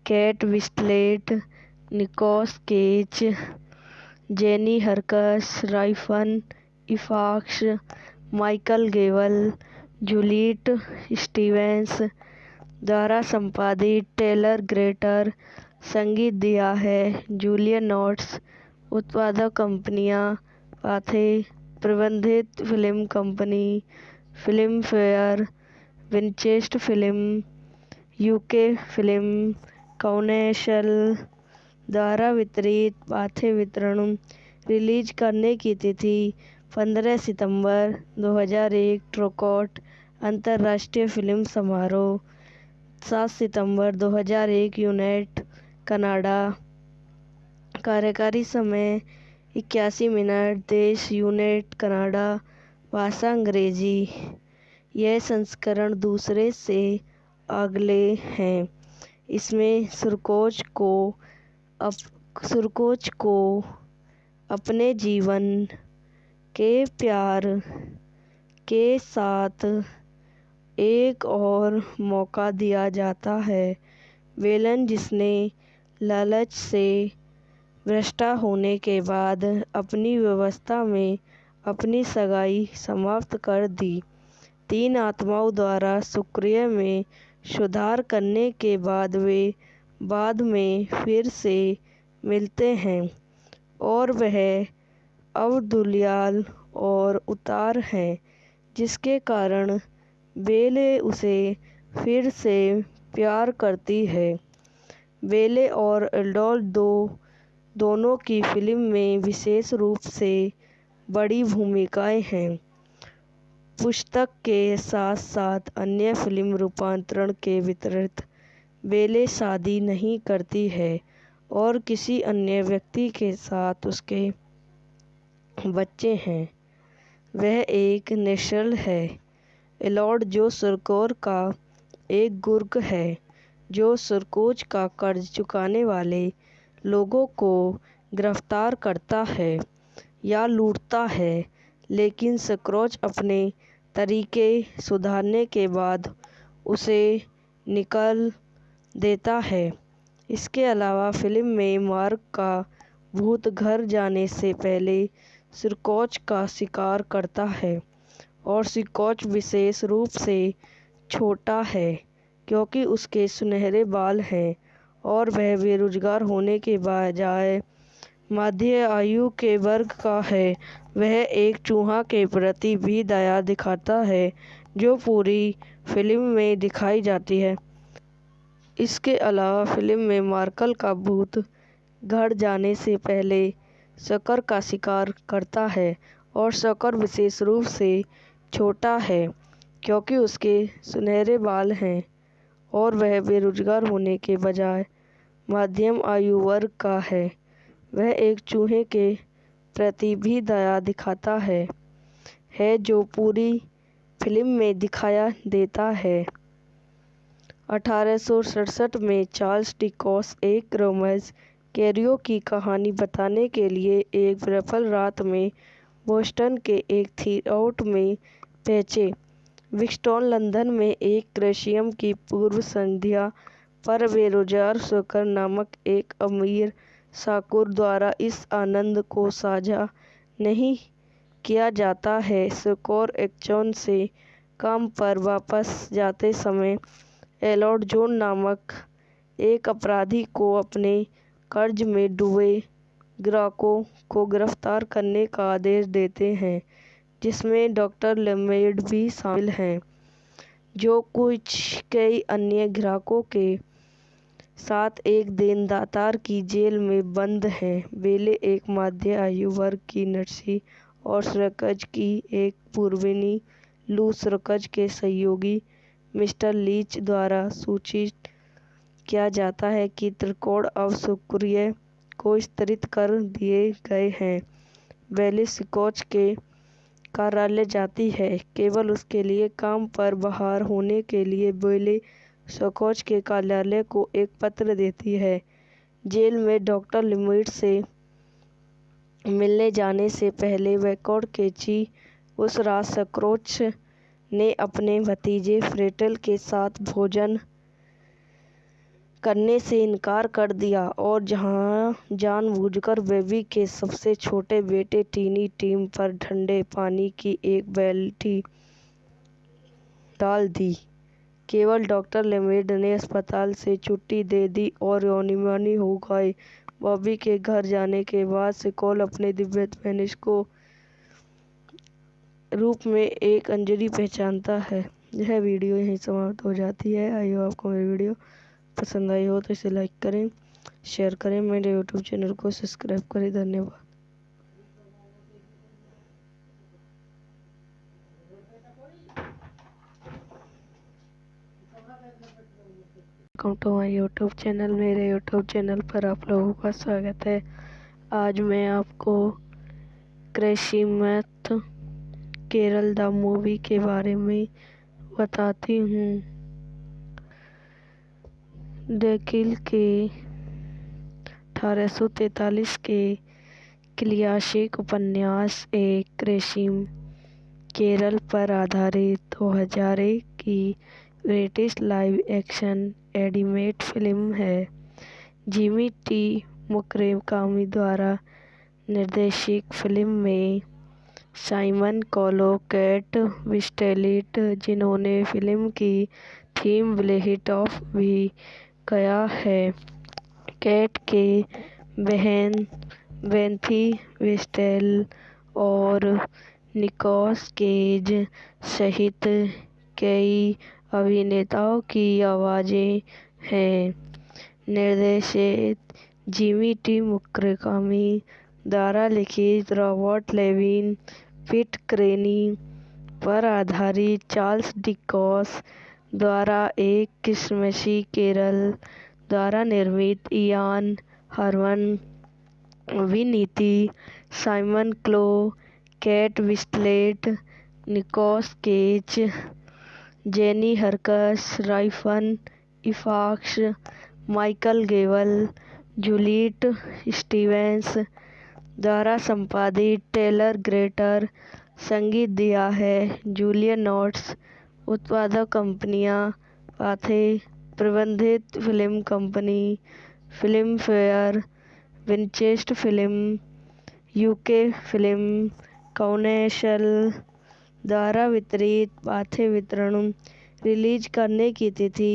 Kate Winslet, Nicolas Cage, Jenny Horrocks, राइफन Ifans, Michael Gavel, Juliet Stevens द्वारा संपादित टेलर ग्रेटर संगीत दिया है। जूलियन नोट्स उत्पादक कंपनियां पाथे प्रबंधित film company film fair, Winchester film, UK film council द्वारा वितरित। पाथे वितरण रिलीज करने की तिथि 15 सितंबर 2001। ट्रोकोट अंतर्राष्ट्रीय फिल्म समारोह 7 सितंबर 2001 यूनाइटेड कनाडा। कार्यकारी समय 81 मिनट। देश यूनाइटेड कनाडा। भाषा अंग्रेजी। यह संस्करण दूसरे से अगले हैं। इसमें सुरकोच को अपने जीवन के प्यार के साथ एक और मौका दिया जाता है। वेलन, जिसने लालच से भ्रष्ट होने के बाद अपनी व्यवस्था में अपनी सगाई समाप्त कर दी, 3 आत्माओं द्वारा शुक्रिया में सुधार करने के बाद वे बाद में फिर से मिलते हैं और वह अब दुलियाल और उतार हैं, जिसके कारण बेले उसे फिर से प्यार करती है। बेले और एडोल्फ दोनों की फिल्म में विशेष रूप से बड़ी भूमिकाएं हैं। पुस्तक के साथ साथ अन्य फिल्म रूपांतरण के वितरित बेले शादी नहीं करती है और किसी अन्य व्यक्ति के साथ उसके बच्चे हैं। वह एक नेशनल है। एलॉर्ड जो सरकोर का एक गुर्ग है जो सरकोज का कर्ज चुकाने वाले लोगों को गिरफ्तार करता है या लूटता है, लेकिन सकरोच अपने तरीके सुधारने के बाद उसे निकाल देता है। इसके अलावा फिल्म में मार्क का भूत घर जाने से पहले सिरकोच का शिकार करता है और सिरकोच विशेष रूप से छोटा है क्योंकि उसके सुनहरे बाल हैं और वह बेरोजगार होने के बजाय मध्य आयु के वर्ग का है। वह एक चूहा के प्रति भी दया दिखाता है जो पूरी फिल्म में दिखाई जाती है। इसके अलावा फिल्म में मार्कल का भूत घर जाने से पहले शकर का शिकार करता है और शकर विशेष रूप से छोटा है क्योंकि उसके सुनहरे बाल हैं और वह बेरोजगार होने के बजाय मध्यम आयु वर्ग का है। वह एक चूहे के प्रति भी दया दिखाता है जो पूरी फिल्म में दिखाया देता है। 1867 में चार्ल्स डिकेंस एक रोमेंस कैरियो की कहानी बताने के लिए एक विफल रात में बोस्टन के एक थिएटर में पहुंचे। विक्टोरिया लंदन में एक क्रिसमस की पूर्व संध्या पर बेरोजगार शकर नामक एक अमीर शाकुर द्वारा इस आनंद को साझा नहीं किया जाता है। शाकुर एक्चुअल से काम पर वापस जाते समय एलॉर्ड जॉन नामक एक अपराधी को अपने कर्ज में डूबे ग्राहकों को गिरफ्तार करने का आदेश देते हैं, जिसमें डॉक्टर लेमेड भी शामिल हैं, जो कई अन्य ग्राहकों के साथ एक देनदार की जेल में बंद हैं। बेले एक मध्य आयु वर्ग की नर्सी और सरकज की एक पूर्वनी लू सरकज के सहयोगी मिस्टर लीच द्वारा सूचित किया जाता है कि त्रिकोण अब शुक्रिया को स्तरित कर दिए गए हैं। बेले सिकोच के कार्यालय जाती है, केवल उसके लिए काम पर बहाल होने के लिए बेले सिकोच के कार्यालय को एक पत्र देती है। जेल में डॉक्टर लिमिट से मिलने जाने से पहले वैकोड केची उस रात सिकोच ने अपने भतीजे फ्रेटल के साथ भोजन करने से इनकार कर दिया और जानबूझकर बेबी के सबसे छोटे बेटे टीनी टीम पर ठंडे पानी की एक बाल्टी डाल दी। केवल डॉक्टर लेमेड ने अस्पताल से छुट्टी दे दी और योनिमानी हो गए। बॉबी के घर जाने के बाद सिकोल अपने दिव्य स्पेनिश को रूप में एक अंजलि पहचानता है। यह वीडियो यहीं समाप्त हो जाती है। आई होप आपको मेरी वीडियो पसंद आई हो तो इसे लाइक करें, शेयर करें, मेरे यूट्यूब चैनल को सब्सक्राइब करें। धन्यवाद। Welcome to my YouTube channel. मेरे यूट्यूब चैनल पर आप लोगों का स्वागत है। आज मैं आपको क्रिसमस केरल द मूवी के बारे में बताती हूँ। डेकिल के 1843 के क्लासिक उपन्यास एक क्रिसमस केरल पर आधारित 2001 की British live action animated film है। जिमी टी मुकरेकामी द्वारा निर्देशित फिल्म में साइमन कॉलो, केट विंस्लेट, जिन्होंने फिल्म की थीम ब्लेहिट ऑफ भी गाया है, केट के बहन बेंथी विस्टेल और निकोलस केज सहित कई अभिनेताओं की आवाज़ें हैं। निर्देशित जिमी टी मुकरेकामी द्वारा लिखित रॉबर्ट लेविन, पीट क्रेनी पर आधारित चार्ल्स डिकेंस द्वारा एक क्रिसमसी केरल द्वारा निर्मित इयान हरमन विनीति Simon Callow Kate Winslet Nicolas Cage Jenny Horrocks राइफन Ifans Michael Gavel Juliet Stevens द्वारा संपादित टेलर ग्रेटर संगीत दिया है जूलियन नोट्स उत्पादक कंपनियां पाथे प्रबंधित film company film fair Winchester film UK film council द्वारा वितरित पाथे वितरण रिलीज करने की तिथि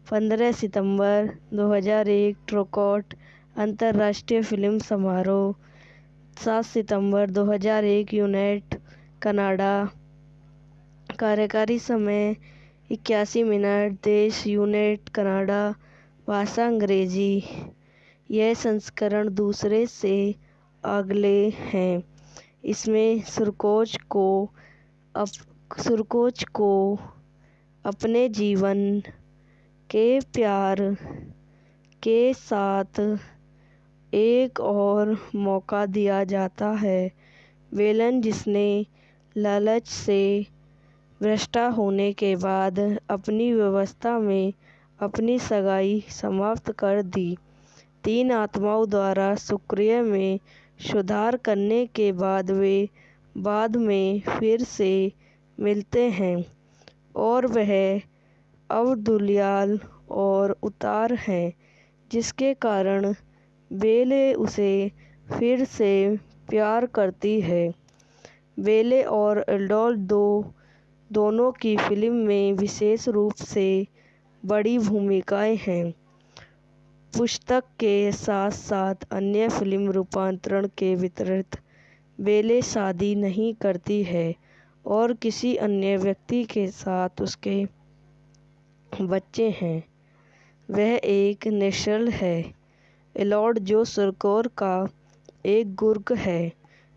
15 सितंबर 2001 टोरंटो अंतर्राष्ट्रीय फिल्म समारोह 7 सितंबर 2001 यूनिट कनाडा कार्यकारी समय 81 मिनट देश यूनिट कनाडा भाषा अंग्रेजी यह संस्करण दूसरे से अगले हैं इसमें सुरकोच को अपने जीवन के प्यार के साथ एक और मौका दिया जाता है वेलन जिसने लालच से भ्रष्ट होने के बाद अपनी व्यवस्था में अपनी सगाई समाप्त कर दी 3 आत्माओं द्वारा शुक्रिया में सुधार करने के बाद वे बाद में फिर से मिलते हैं और वह अब्दुलियाल और उतार हैं जिसके कारण बेले उसे फिर से प्यार करती है बेले और एल्डोल दोनों की फिल्म में विशेष रूप से बड़ी भूमिकाएं हैं पुस्तक के साथ साथ अन्य फिल्म रूपांतरण के विपरीत बेले शादी नहीं करती है और किसी अन्य व्यक्ति के साथ उसके बच्चे हैं वह एक नेशनल है एलॉर्ड जो सरकोर का एक गुर्ग है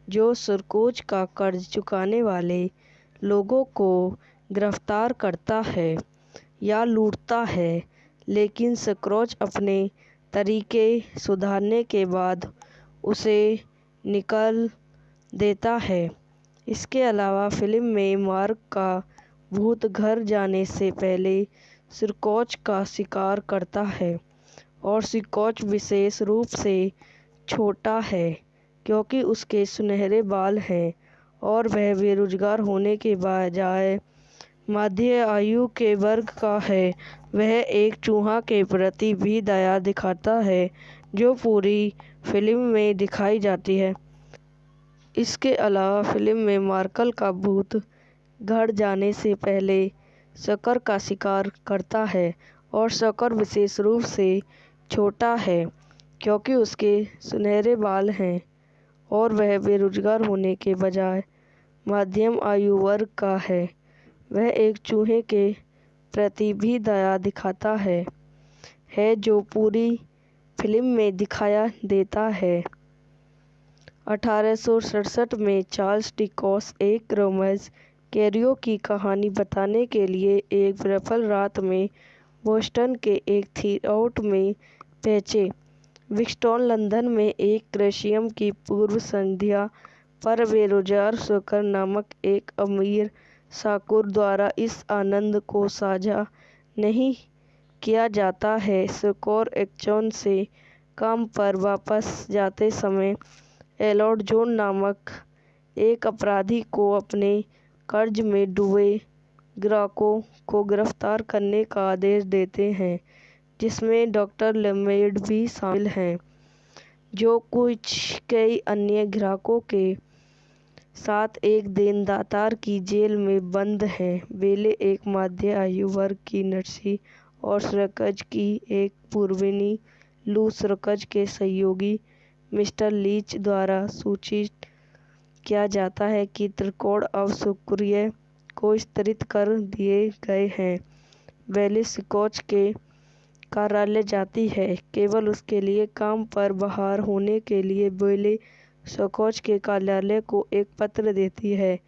जो सरकोच का कर्ज चुकाने वाले लोगों को गिरफ्तार करता है या लूटता है लेकिन स्क्रॉच अपने तरीके सुधारने के बाद उसे निकाल देता है इसके अलावा फिल्म में मार्क का भूत घर जाने से पहले स्क्रॉच का शिकार करता है और स्क्रॉच विशेष रूप से छोटा है क्योंकि उसके सुनहरे बाल हैं और वह बेरोजगार होने के बजाय मध्य आयु के वर्ग का है वह एक चूहा के प्रति भी दया दिखाता है जो पूरी फिल्म में दिखाई जाती है इसके अलावा फिल्म में मार्कल का भूत घर जाने से पहले शक्कर का शिकार करता है और शक्कर विशेष रूप से छोटा है क्योंकि उसके सुनहरे बाल हैं और वह बेरोजगार होने के बजाय मध्यम आयु वर्ग का है वह एक चूहे के प्रति भी दया दिखाता है जो पूरी फिल्म में दिखाया देता है 1867 में चार्ल्स डिकेंस एक रोमेंस कैरियो की कहानी बताने के लिए एक विफल रात में बोस्टन के एक थिएटर में पहुंचे विक्टोरिया लंदन में एक क्रेशियम की पूर्व संध्या पर बेरोजगार शक्कर नामक एक अमीर शाकुर द्वारा इस आनंद को साझा नहीं किया जाता है शक्कर एक्चुअल से काम पर वापस जाते समय एलॉर्ड जॉन नामक एक अपराधी को अपने कर्ज में डूबे ग्राहकों को गिरफ्तार करने का आदेश देते हैं जिसमें डॉक्टर लेमेड भी शामिल हैं जो कई अन्य ग्राहकों के साथ एक देनदार की जेल में बंद हैं बेले एक मध्य आयु वर्ग की नर्सी और सरकज की एक पूर्वनी लू सरकज के सहयोगी मिस्टर लीच द्वारा सूचित किया जाता है कि त्रिकोण अब शुक्रिया को स्तरित कर दिए गए हैं बेले स्कॉच के कार्यालय जाती है केवल उसके लिए काम पर बहाल होने के लिए बेले स्कॉच के कार्यालय को एक पत्र देती है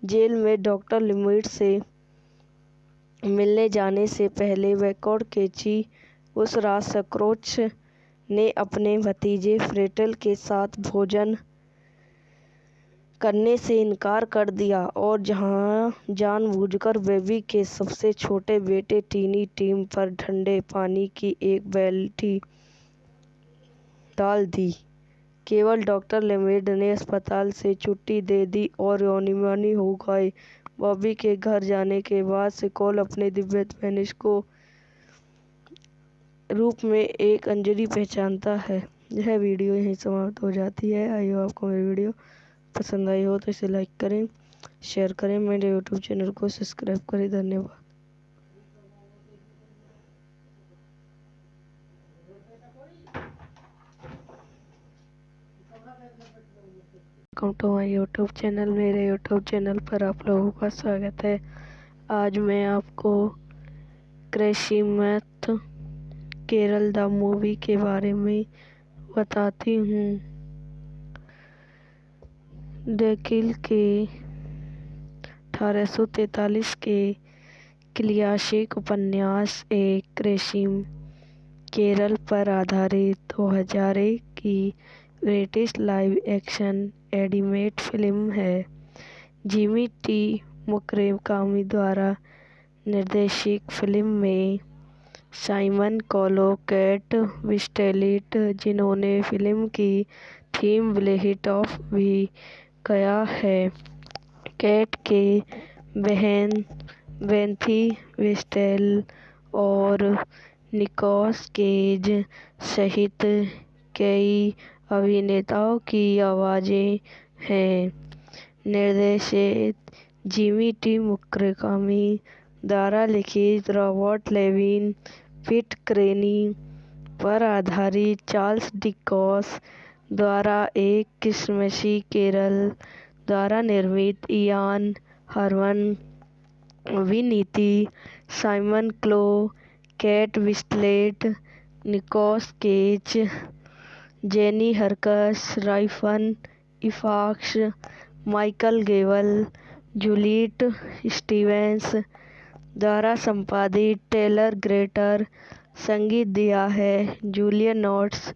जेल में डॉक्टर लिमिट से मिलने जाने से पहले वैकोड केची उस रात सक्रोच ने अपने भतीजे फ्रेटल के साथ भोजन करने से इनकार कर दिया और जानबूझकर बेबी के सबसे छोटे बेटे टीनी टीम पर ठंडे पानी की एक बाल्टी डाल दी। केवल डॉक्टर लेमेड ने अस्पताल से छुट्टी दे दी और योनिमानी हो गए। बॉबी के घर जाने के बाद सिकोल अपने दिव्य स्पेनिश को रूप में एक अंजलि पहचानता है। यह वीडियो यहीं समाप्त हो जाती है। आई होप आपको मेरी वीडियो पसंद आई हो तो इसे लाइक करें, शेयर करें, मेरे यूट्यूब चैनल को सब्सक्राइब करें। धन्यवाद। Welcome to my YouTube channel. मेरे यूट्यूब चैनल पर आप लोगों का स्वागत है। आज मैं आपको क्रिसमस केरल द मूवी के बारे में बताती हूँ। डेकिल के 1843 के क्लासिक उपन्यास एक क्रिसमस केरल पर आधारित 2001 की British live action animated film है। जिमी टी मुकरेकामी द्वारा निर्देशित फिल्म में साइमन कोलो, केट विंस्लेट, जिन्होंने फिल्म की थीम ब्लेहिट ऑफ भी किया है, केट के बहन बेंथी विस्टेल और निकोलस केज सहित कई अभिनेताओं की आवाज़ें हैं। निर्देशित जिमी टी मुकरेकामी द्वारा लिखित रॉबर्ट लेविन पिट क्रेनी पर आधारित चार्ल्स डिकेंस द्वारा एक क्रिसमसी केरल द्वारा निर्मित इयान हरमन अभिनीति Simon Callow, Kate Winslet, Nicolas Cage, Jenny Horrocks, राइफन Ifans, Michael Gavel, Juliet Stevens द्वारा संपादित टेलर ग्रेटर संगीत दिया है। जूलियन नोट्स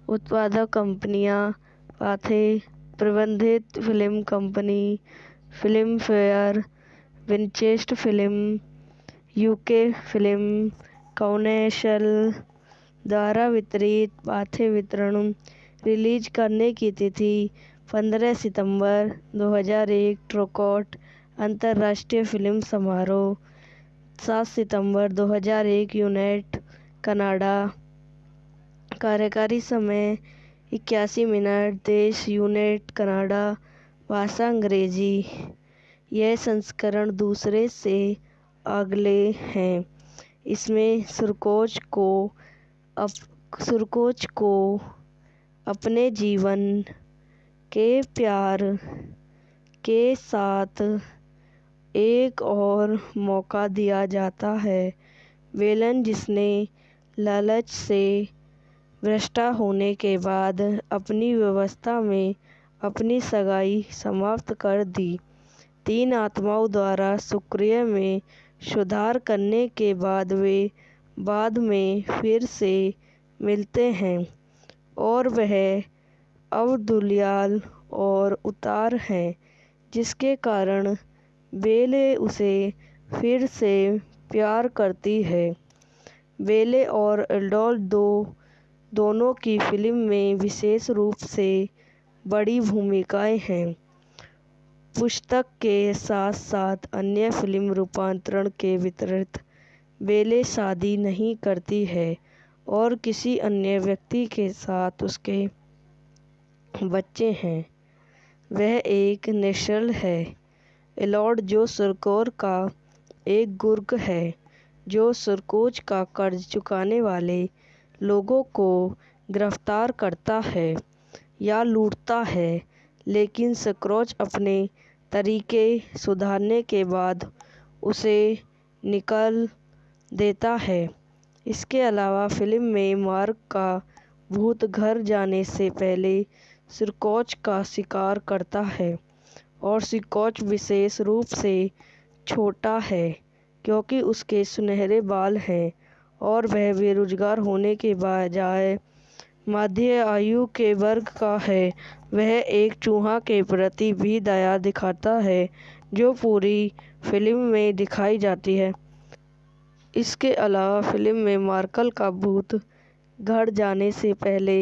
उत्पादक कंपनियां पाथे प्रबंधित film company film fair, Winchester film, UK film council द्वारा वितरित। पाथे वितरण रिलीज करने की तिथि 15 सितंबर 2001। टोरंटो अंतर्राष्ट्रीय फिल्म समारोह 7 सितंबर 2001 यूनिट कनाडा। कार्यकारी समय 81 मिनट। देश यूनिट कनाडा। भाषा अंग्रेजी। यह संस्करण दूसरे से अगले हैं। इसमें सुरकोच को अपने जीवन के प्यार के साथ एक और मौका दिया जाता है। वेलन, जिसने लालच से भ्रष्ट होने के बाद अपनी व्यवस्था में अपनी सगाई समाप्त कर दी, 3 आत्माओं द्वारा शुक्रिया में सुधार करने के बाद वे बाद में फिर से मिलते हैं और वह अब दुलियाल और उतार हैं, जिसके कारण बेले उसे फिर से प्यार करती है। बेले और एडोल्फ दोनों की फिल्म में विशेष रूप से बड़ी भूमिकाएं हैं। पुस्तक के साथ साथ अन्य फिल्म रूपांतरण के विपरीत बेले शादी नहीं करती है और किसी अन्य व्यक्ति के साथ उसके बच्चे हैं। वह एक नेशनल है। एलॉर्ड, जो सुरकोर का एक गुर्ग है, जो सुरकोच का कर्ज चुकाने वाले लोगों को गिरफ्तार करता है या लूटता है, लेकिन सक्रोच अपने तरीके सुधारने के बाद उसे निकाल देता है। इसके अलावा फिल्म में मार्क का भूत घर जाने से पहले सुरकोच का शिकार करता है और स्कॉच विशेष रूप से छोटा है क्योंकि उसके सुनहरे बाल हैं और वह बेरोजगार होने के बजाय मध्य आयु के वर्ग का है। वह एक चूहा के प्रति भी दया दिखाता है जो पूरी फिल्म में दिखाई जाती है। इसके अलावा फिल्म में मार्कल का भूत घर जाने से पहले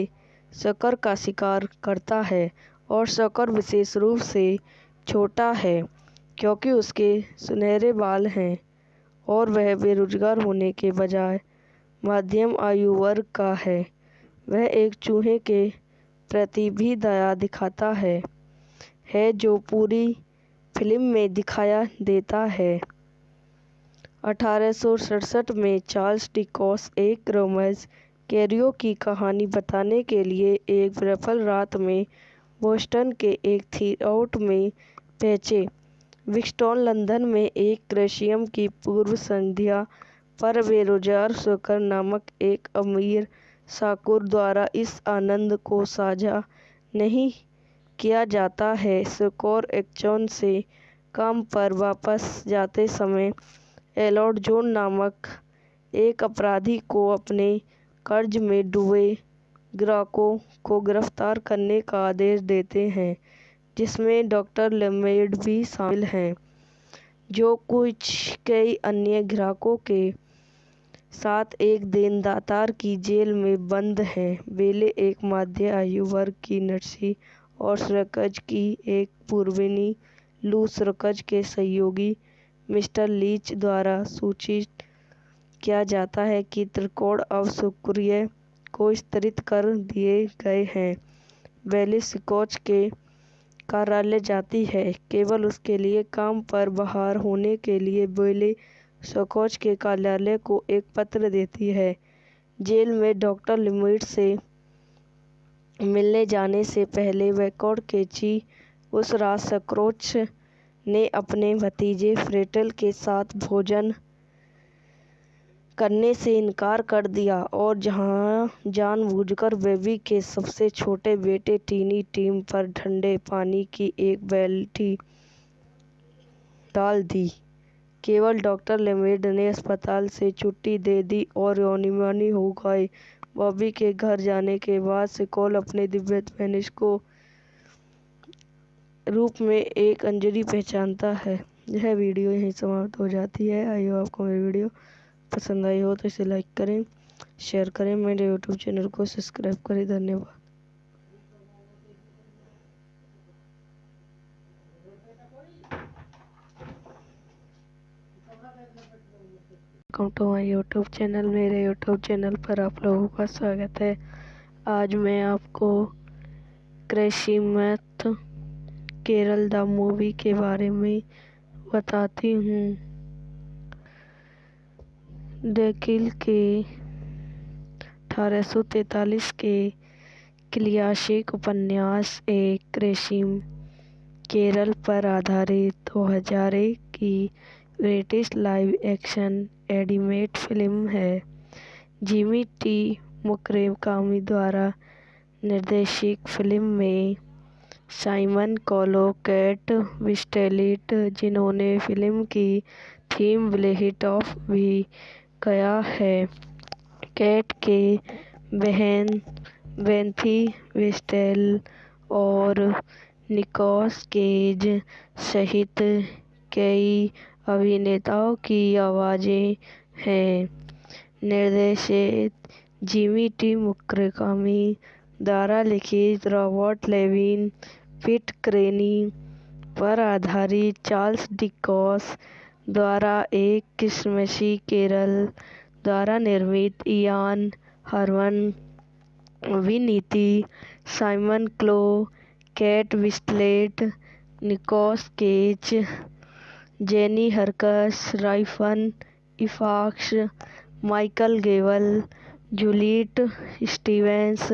शक्कर का शिकार करता है और शक्कर विशेष रूप से छोटा है क्योंकि उसके सुनहरे बाल हैं और वह बेरोजगार होने के बजाय मध्यम आयु वर्ग का है। वह एक चूहे के प्रति भी दया दिखाता है जो पूरी फिल्म में दिखाया देता है। 1867 में चार्ल्स डिकेंस एक रोमेंस कैरियो की कहानी बताने के लिए एक विफल रात में बोस्टन के एक थिएटर में पहुंचे। विक्टोरिया लंदन में एक क्रिसमस की पूर्व संध्या पर बेरोजगार शक्कर नामक एक अमीर शाहूकार द्वारा इस आनंद को साझा नहीं किया जाता है। शाहूकार एक्शन से काम पर वापस जाते समय एलॉर्ड जॉन नामक एक अपराधी को अपने कर्ज में डूबे ग्राहकों को गिरफ्तार करने का आदेश देते हैं, जिसमें डॉक्टर लेमेड भी शामिल हैं, जो कई अन्य ग्राहकों के साथ एक देनदार की जेल में बंद हैं। बेले एक मध्य आयु वर्ग की नर्सी और सर्कस की एक पूर्वनी लू सर्कस के सहयोगी मिस्टर लीच द्वारा सूचित किया जाता है कि त्रिकोण अब शुक्रिया को स्तरित कर दिए गए हैं। बेले स्कॉच के कार्यालय जाती है केवल उसके लिए काम पर बहाल होने के लिए। बेले स्कॉच के कार्यालय को एक पत्र देती है। जेल में डॉक्टर लिमिट से मिलने जाने से पहले वैकोड केची उस रात स्कॉच ने अपने भतीजे फ्रेटल के साथ भोजन करने से इनकार कर दिया और जानबूझकर बेबी के सबसे छोटे बेटे टीनी टीम पर ठंडे पानी की एक बाल्टी डाल दी। केवल डॉक्टर लेमेड ने अस्पताल से छुट्टी दे दी और योनिमानी हो गए। बॉबी के घर जाने के बाद स्कॉच अपने दिव्य पेनिस को रूप में एक अंजलि पहचानता है। यह वीडियो यहीं समाप्त हो जाती है। आई होप आपको मेरी वीडियो पसंद आई हो तो इसे लाइक करें, शेयर करें, मेरे यूट्यूब चैनल को सब्सक्राइब करें। धन्यवाद। Welcome to my YouTube channel. मेरे यूट्यूब चैनल पर आप लोगों का स्वागत है। आज मैं आपको क्रिसमस केरल द मूवी के बारे में बताती हूँ। डेकिल के 1843 के क्लासिक उपन्यास एक क्रिसमस केरल पर आधारित 2001 की British live action animated film है। जिमी टी मुकरेकामी द्वारा निर्देशित फिल्म में साइमन कॉलो, केट विंस्लेट, जिन्होंने फिल्म की थीम ब्लेहिट ऑफ भी गाया है, केट के बहन बेंथी विस्टेल और निकोलस केज सहित कई अभिनेताओं की आवाज़ें हैं। निर्देशित जिमी टी मुकरेकामी द्वारा लिखित रॉबर्ट लेविन पिट क्रेनी पर आधारित चार्ल्स डिकेंस द्वारा एक क्रिसमसी केरल द्वारा निर्मित इयान हरमन अभिनीति Simon Callow, Kate Winslet, Nicolas Cage, Jenny Horrocks, राइफन Ifans, Michael Gavel, Juliet Stevens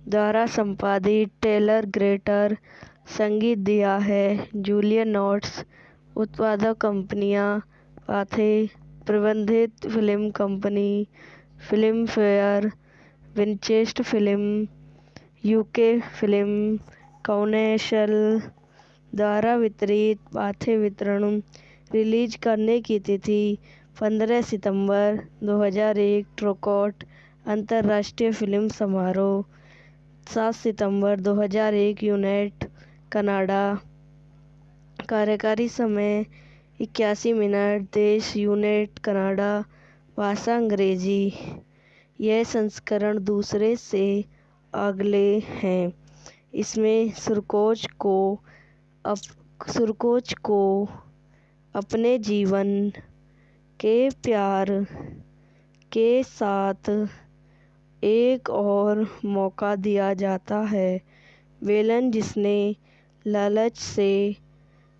द्वारा संपादित टेलर ग्रेटर संगीत दिया है। जूलियन नोट्स उत्पादक कंपनियां पाथे प्रबंधित film company film fair, Winchester film, UK film council, द्वारा वितरित पाठ्य वितरण रिलीज करने की तिथि 15 सितंबर 2001। टोरंटो अंतर्राष्ट्रीय फिल्म समारोह 7 सितंबर 2001 यूनिट कनाडा। कार्यकारी समय 81 मिनट। देश यूनिट कनाडा। भाषा अंग्रेजी। यह संस्करण दूसरे से अगले हैं। इसमें सुरकोच को अपने जीवन के प्यार के साथ एक और मौका दिया जाता है। वेलन, जिसने लालच से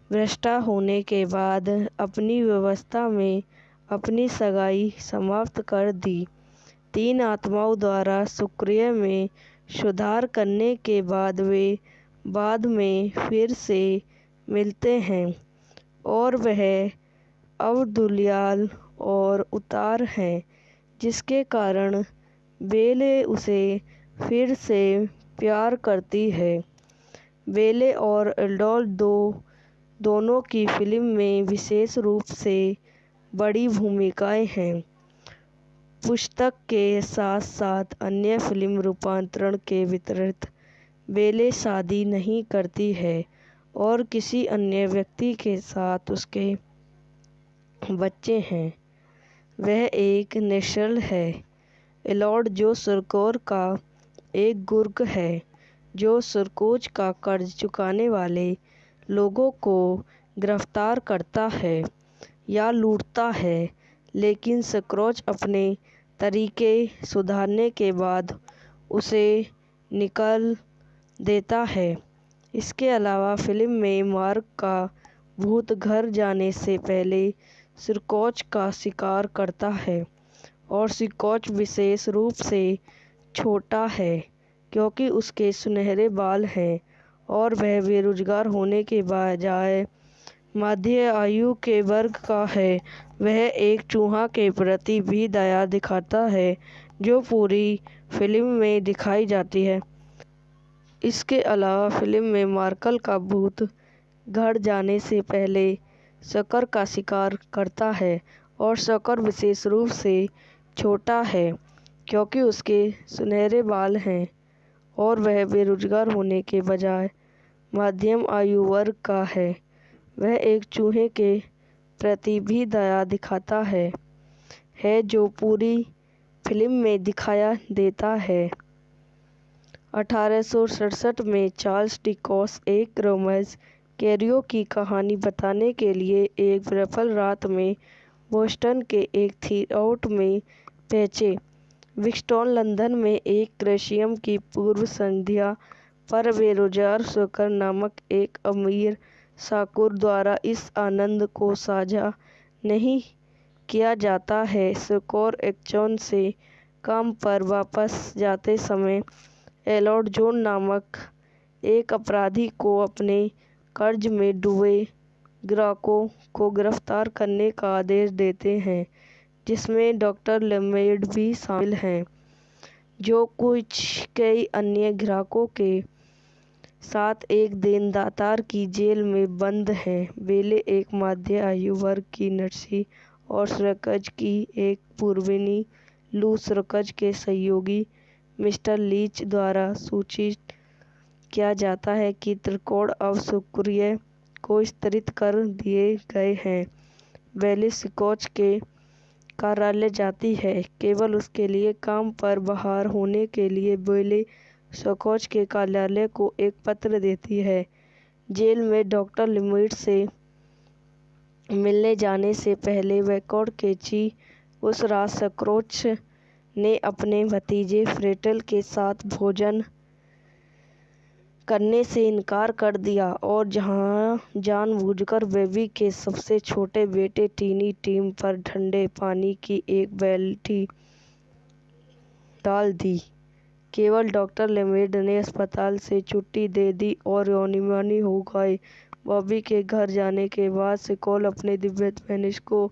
भ्रष्ट होने के बाद अपनी व्यवस्था में अपनी सगाई समाप्त कर दी, 3 आत्माओं द्वारा शुक्रिया में सुधार करने के बाद वे बाद में फिर से मिलते हैं और वह अब्दुलियाल और उतार हैं, जिसके कारण बेले उसे फिर से प्यार करती है। बेले और एडोल्फ दोनों की फिल्म में विशेष रूप से बड़ी भूमिकाएं हैं। पुस्तक के साथ साथ अन्य फिल्म रूपांतरण के विपरीत बेले शादी नहीं करती है और किसी अन्य व्यक्ति के साथ उसके बच्चे हैं। वह एक नेशनल है। एडोल्फ, जो सुरकोच का एक गुर्ग है, जो सुरकोच का कर्ज चुकाने वाले लोगों को गिरफ्तार करता है या लूटता है, लेकिन सुरकोच अपने तरीके सुधारने के बाद उसे निकाल देता है। इसके अलावा फिल्म में मार्क का भूत घर जाने से पहले सुरकोच का शिकार करता है और सुरकोच विशेष रूप से छोटा है क्योंकि उसके सुनहरे बाल हैं और वह बेरोजगार होने के बजाय मध्य आयु के वर्ग का है। वह एक चूहा के प्रति भी दया दिखाता है जो पूरी फिल्म में दिखाई जाती है। इसके अलावा फिल्म में मार्कल का भूत घर जाने से पहले शक्कर का शिकार करता है और शक्कर विशेष रूप से छोटा है क्योंकि उसके सुनहरे बाल हैं और वह बेरोजगार होने के बजाय मध्यम आयु वर्ग का है। वह एक चूहे के प्रति भी दया दिखाता है जो पूरी फिल्म में दिखाया देता है। 1867 में चार्ल्स डिकेंस एक रोमेंस कैरियो की कहानी बताने के लिए एक विफल रात में बोस्टन के एक थिएटर में पहुंचे। विक्टोरिया लंदन में एक क्रिसमस की पूर्व संध्या पर बेरोजगार शक्कर नामक एक अमीर शाहूकार द्वारा इस आनंद को साझा नहीं किया जाता है। शाहूकार एक्चुअल से काम पर वापस जाते समय एडोल्फ जॉन नामक एक अपराधी को अपने कर्ज में डूबे ग्राहकों को गिरफ्तार करने का आदेश देते हैं, जिसमें डॉक्टर लेमेड भी शामिल हैं, जो कई अन्य ग्राहकों के साथ एक देनदार की जेल में बंद हैं। बेले एक मध्य आयु वर्ग की नर्सी और सुरकोच की एक पूर्वनी लू सुरकोच के सहयोगी मिस्टर लीच द्वारा सूचित किया जाता है कि त्रिकोण अब शुक्रिया को स्तरित कर दिए गए हैं। बेले सुरकोच के कार्यालय जाती है केवल उसके लिए काम पर बहाल होने के लिए। बेले सुरकोच के कार्यालय को एक पत्र देती है। जेल में डॉक्टर लेमेड से मिलने जाने से पहले वैकोड केची उस रात सुरकोच ने अपने भतीजे फ्रेटल के साथ भोजन करने से इनकार कर दिया और जानबूझकर बेबी के सबसे छोटे बेटे टीनी टीम पर ठंडे पानी की एक बाल्टी डाल दी। केवल डॉक्टर लेमेड ने अस्पताल से छुट्टी दे दी और योनिमानी हो गए। बॉबी के घर जाने के बाद सिकोल अपने दिव्य पेनिस को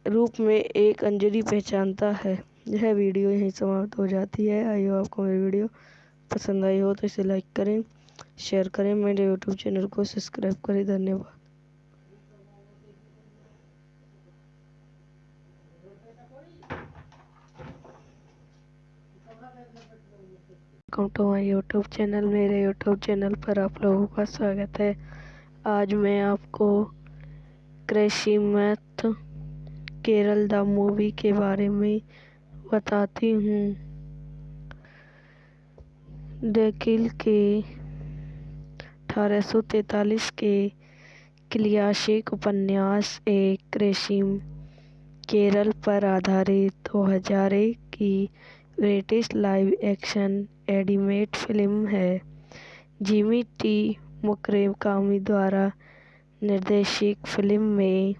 रूप में एक अंजलि पहचानता है। यह वीडियो यहीं समाप्त हो जाती है। आई होप आपको मेरी वीडियो पसंद आई हो तो इसे लाइक करें, शेयर करें। मेरे यूट्यूब चैनल को सब्सक्राइब करें। धन्यवाद। Welcome to my YouTube channel. मेरे यूट्यूब चैनल पर आप लोगों का स्वागत है। आज मैं आपको क्रिसमस केरल द मूवी के बारे में बताती हूँ। डेकिल के 1843 के क्लासिक उपन्यास एक क्रिसमस केरल पर आधारित 2001 की British live action animated film है। जिमी टी मुकरेकामी द्वारा निर्देशित फिल्म में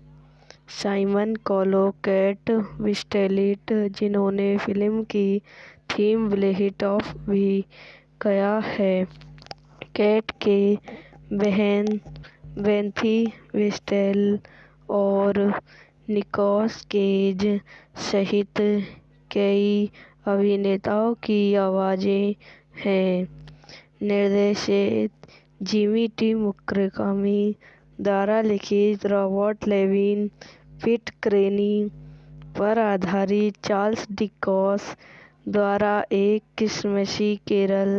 साइमन कोलो, केट विंस्लेट, जिन्होंने फिल्म की थीम ब्लेहिट ऑफ भी किया है, केट के बहन बेंथी विस्टेल और निकोलस केज सहित कई अभिनेताओं की आवाज़ें हैं। निर्देशित जिमी टी मुकरेकामी द्वारा लिखित रॉबर्ट लेविन पिट क्रेनी पर आधारित चार्ल्स डिकेंस द्वारा एक क्रिसमसी केरल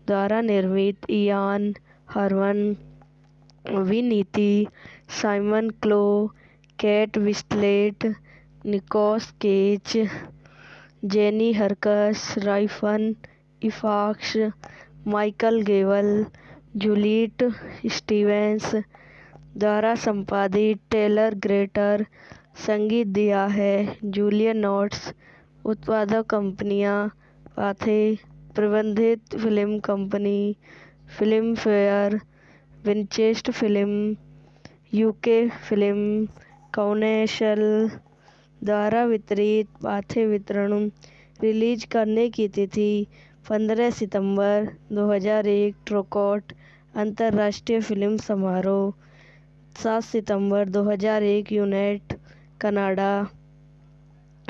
द्वारा निर्मित इयान हरमन, विनीति Simon Callow, Kate Winslet, Nicolas Cage, Jenny Horrocks, राइफन Ifans, Michael Gavel, Juliet Stevens द्वारा संपादित टेलर ग्रेटर संगीत दिया है। जूलियन नोट्स उत्पादक कंपनियां पाथे प्रबंधित film company film fair, Winchester film, UK film council द्वारा वितरित। पाथे वितरण रिलीज करने की तिथि 15 सितंबर 2001। टोरंटो अंतर्राष्ट्रीय फिल्म समारोह 7 सितंबर 2001 यूनिट कनाडा।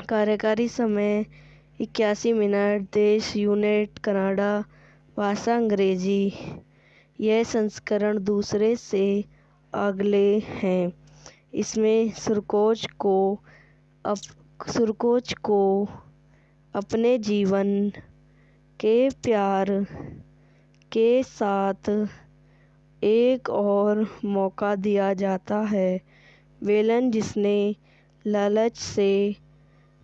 कार्यकारी समय 81 मिनट। देश यूनिट कनाडा। भाषा अंग्रेजी। यह संस्करण दूसरे से अगले हैं। इसमें सुरकोच को अपने जीवन के प्यार के साथ एक और मौका दिया जाता है। वेलन, जिसने लालच से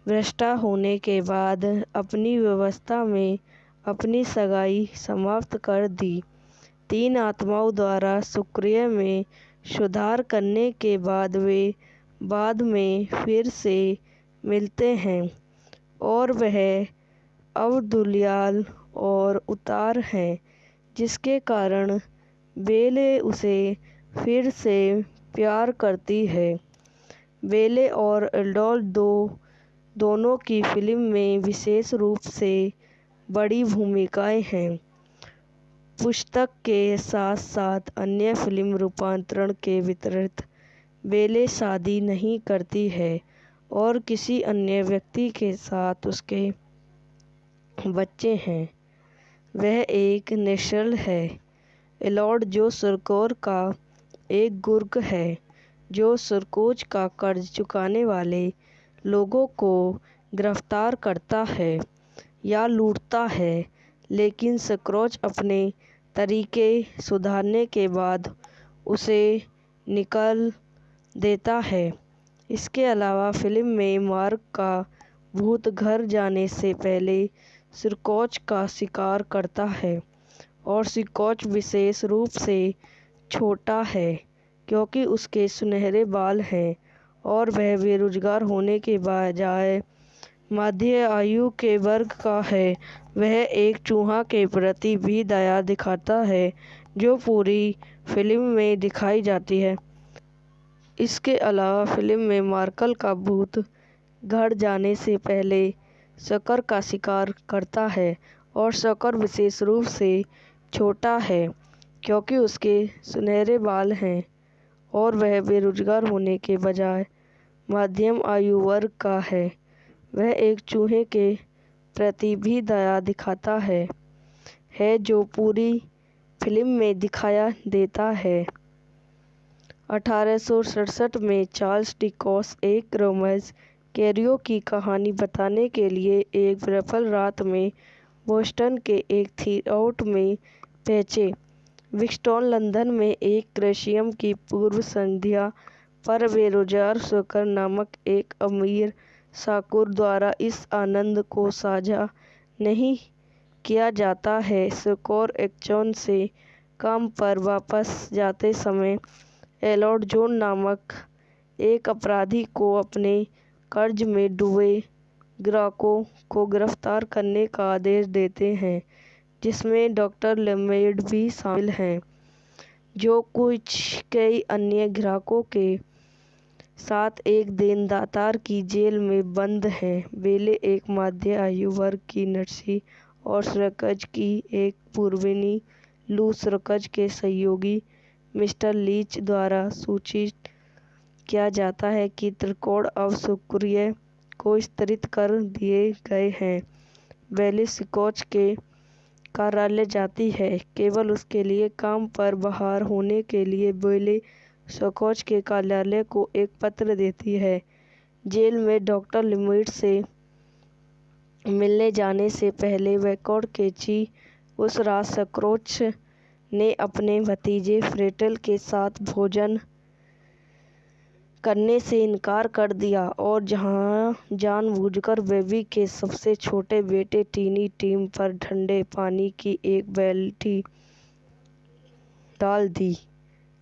भ्रष्ट होने के बाद अपनी व्यवस्था में अपनी सगाई समाप्त कर दी, 3 आत्माओं द्वारा शुक्रिया में सुधार करने के बाद वे बाद में फिर से मिलते हैं और वह अब दुलाल और उतार हैं, जिसके कारण बेले उसे फिर से प्यार करती है। बेले और एडोल्फ दोनों की फिल्म में विशेष रूप से बड़ी भूमिकाएं हैं। पुस्तक के साथ साथ अन्य फिल्म रूपांतरण के विपरीत बेले शादी नहीं करती है और किसी अन्य व्यक्ति के साथ उसके बच्चे हैं। वह एक नेशनल है। एलॉर्ड, जो सुरकोर का एक गुर्ग है, जो सुरकोच का कर्ज चुकाने वाले लोगों को गिरफ्तार करता है या लूटता है, लेकिन स्क्रोच अपने तरीके सुधारने के बाद उसे निकाल देता है। इसके अलावा फिल्म में मार्क का भूत घर जाने से पहले स्क्रोच का शिकार करता है और स्क्रोच विशेष रूप से छोटा है क्योंकि उसके सुनहरे बाल हैं और वह बेरोजगार होने के बजाय मध्य आयु के वर्ग का है। वह एक चूहा के प्रति भी दया दिखाता है जो पूरी फिल्म में दिखाई जाती है। इसके अलावा फिल्म में मार्कल का भूत घर जाने से पहले शक्कर का शिकार करता है और शक्कर विशेष रूप से छोटा है क्योंकि उसके सुनहरे बाल हैं और वह बेरोजगार होने के बजाय मध्यम आयु वर्ग का है। वह एक चूहे के प्रति भी दया दिखाता है जो पूरी फिल्म में दिखाया देता है। 1867 में चार्ल्स डिकेंस एक रोमेंस कैरियो की कहानी बताने के लिए एक विफल रात में बोस्टन के एक थिएटर में पहुंचे। विक्टोन लंदन में एक क्रिसमस की पूर्व संध्या पर बेरोजगार शोकर नामक एक अमीर शाहूकार द्वारा इस आनंद को साझा नहीं किया जाता है। शाहूकार एक्शन से काम पर वापस जाते समय एलॉर्ड जॉन नामक एक अपराधी को अपने कर्ज में डूबे ग्राहकों को गिरफ्तार करने का आदेश देते हैं, जिसमें डॉक्टर लेमेड भी शामिल हैं, जो कई अन्य ग्राहकों के साथ एक देनदार की जेल में बंद हैं। बेले एक मध्य आयु वर्ग की नर्सी और सर्कस की एक पूर्वनी लू सर्कस के सहयोगी मिस्टर लीच द्वारा सूचित किया जाता है कि त्रिकोण अब शुक्रिया को स्तरित कर दिए गए हैं। बेले स्कॉच के कार्यालय जाती है, केवल उसके लिए काम पर बहाल होने के लिए बेले स्कॉच के कार्यालय को एक पत्र देती है। जेल में डॉक्टर लिमिट से मिलने जाने से पहले वैकोड केची उस रात स्कॉच ने अपने भतीजे फ्रेटल के साथ भोजन करने से इनकार कर दिया और जानबूझकर बेबी के सबसे छोटे बेटे टीनी टीम पर ठंडे पानी की एक बाल्टी डाल दी।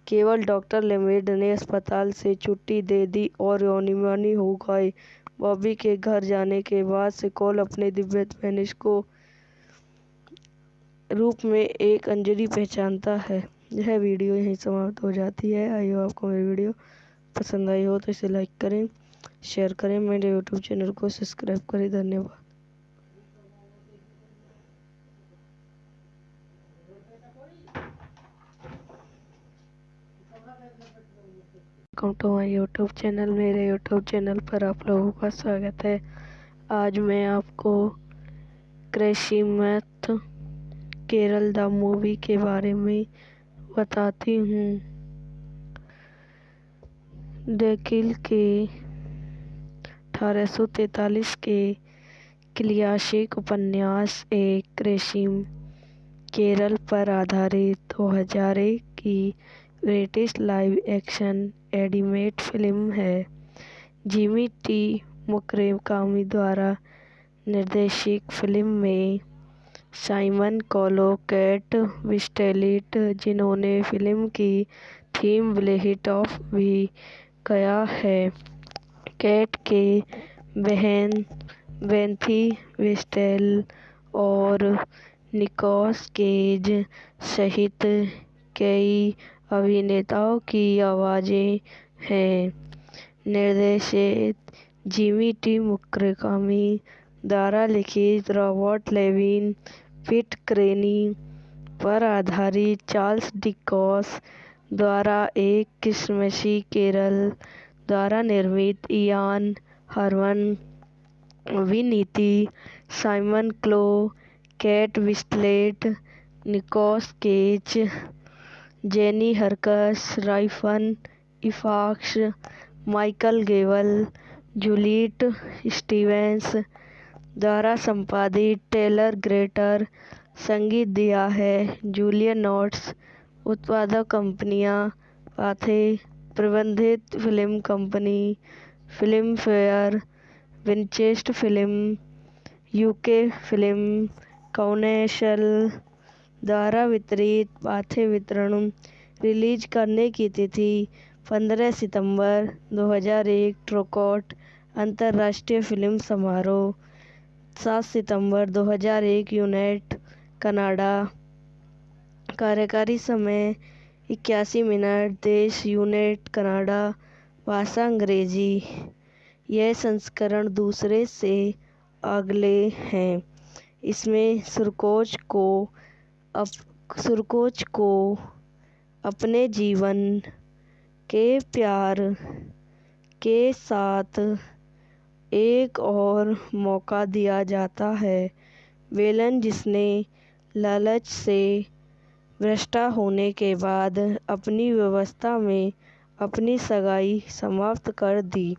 केवल डॉक्टर लेमेड ने अस्पताल से छुट्टी दे दी और योनिमानी हो गए। बॉबी के घर जाने के बाद स्कॉल अपने दिव्य वेनिस को रूप में एक अंजलि पहचानता है। यह वीडियो यहीं समाप्त हो जाती है। आई होप आपको मेरी वीडियो पसंद आई हो तो इसे लाइक करें, शेयर करें, मेरे यूट्यूब चैनल को सब्सक्राइब करें। धन्यवाद। Welcome to my YouTube channel. मेरे यूट्यूब चैनल पर आप लोगों का स्वागत है। आज मैं आपको क्रिसमस केरल द मूवी के बारे में बताती हूँ। डेकिल के 1843 के क्लासिक उपन्यास एक क्रिसमस केरल पर आधारित 2001 की British live action animated film है। जिमी टी मुराकामी द्वारा निर्देशित फिल्म में साइमन कोलो, केट विंसलेट, जिन्होंने फिल्म की थीम ब्लेहिट ऑफ भी गाया है, केट के बहन बेंथी विस्टेल और निकोलस केज सहित कई अभिनेताओं की आवाज़ें हैं। निर्देशित जिमी टी मुराकामी द्वारा लिखित रॉबर्ट लेविन पिट क्रेनी पर आधारित चार्ल्स डिकेंस द्वारा एक क्रिसमसी केरल द्वारा निर्मित इयान हरमन अभिनीति Simon Callow, Kate Winslet, Nicolas Cage, Jenny Horrocks, राइफन Ifans, Michael Gavel, Juliet Stevens द्वारा संपादित टेलर ग्रेटर संगीत दिया है। जूलियन नोट्स उत्पादक कंपनियां पाथे प्रबंधित film company film fair, Winchester film, UK film council द्वारा वितरित। पाथे वितरण रिलीज करने की तिथि 15 सितंबर 2001। ट्रोकोट अंतर्राष्ट्रीय फिल्म समारोह 7 सितंबर 2001 यूनाइटेड कनाडा। कार्यकारी समय 81 मिनट। देश यूनाइटेड कनाडा। भाषा अंग्रेजी। यह संस्करण दूसरे से अगले हैं। इसमें सुरकोच को अपने जीवन के प्यार के साथ एक और मौका दिया जाता है। वेलन जिसने लालच से भ्रष्टा होने के बाद अपनी व्यवस्था में अपनी सगाई समाप्त कर दी।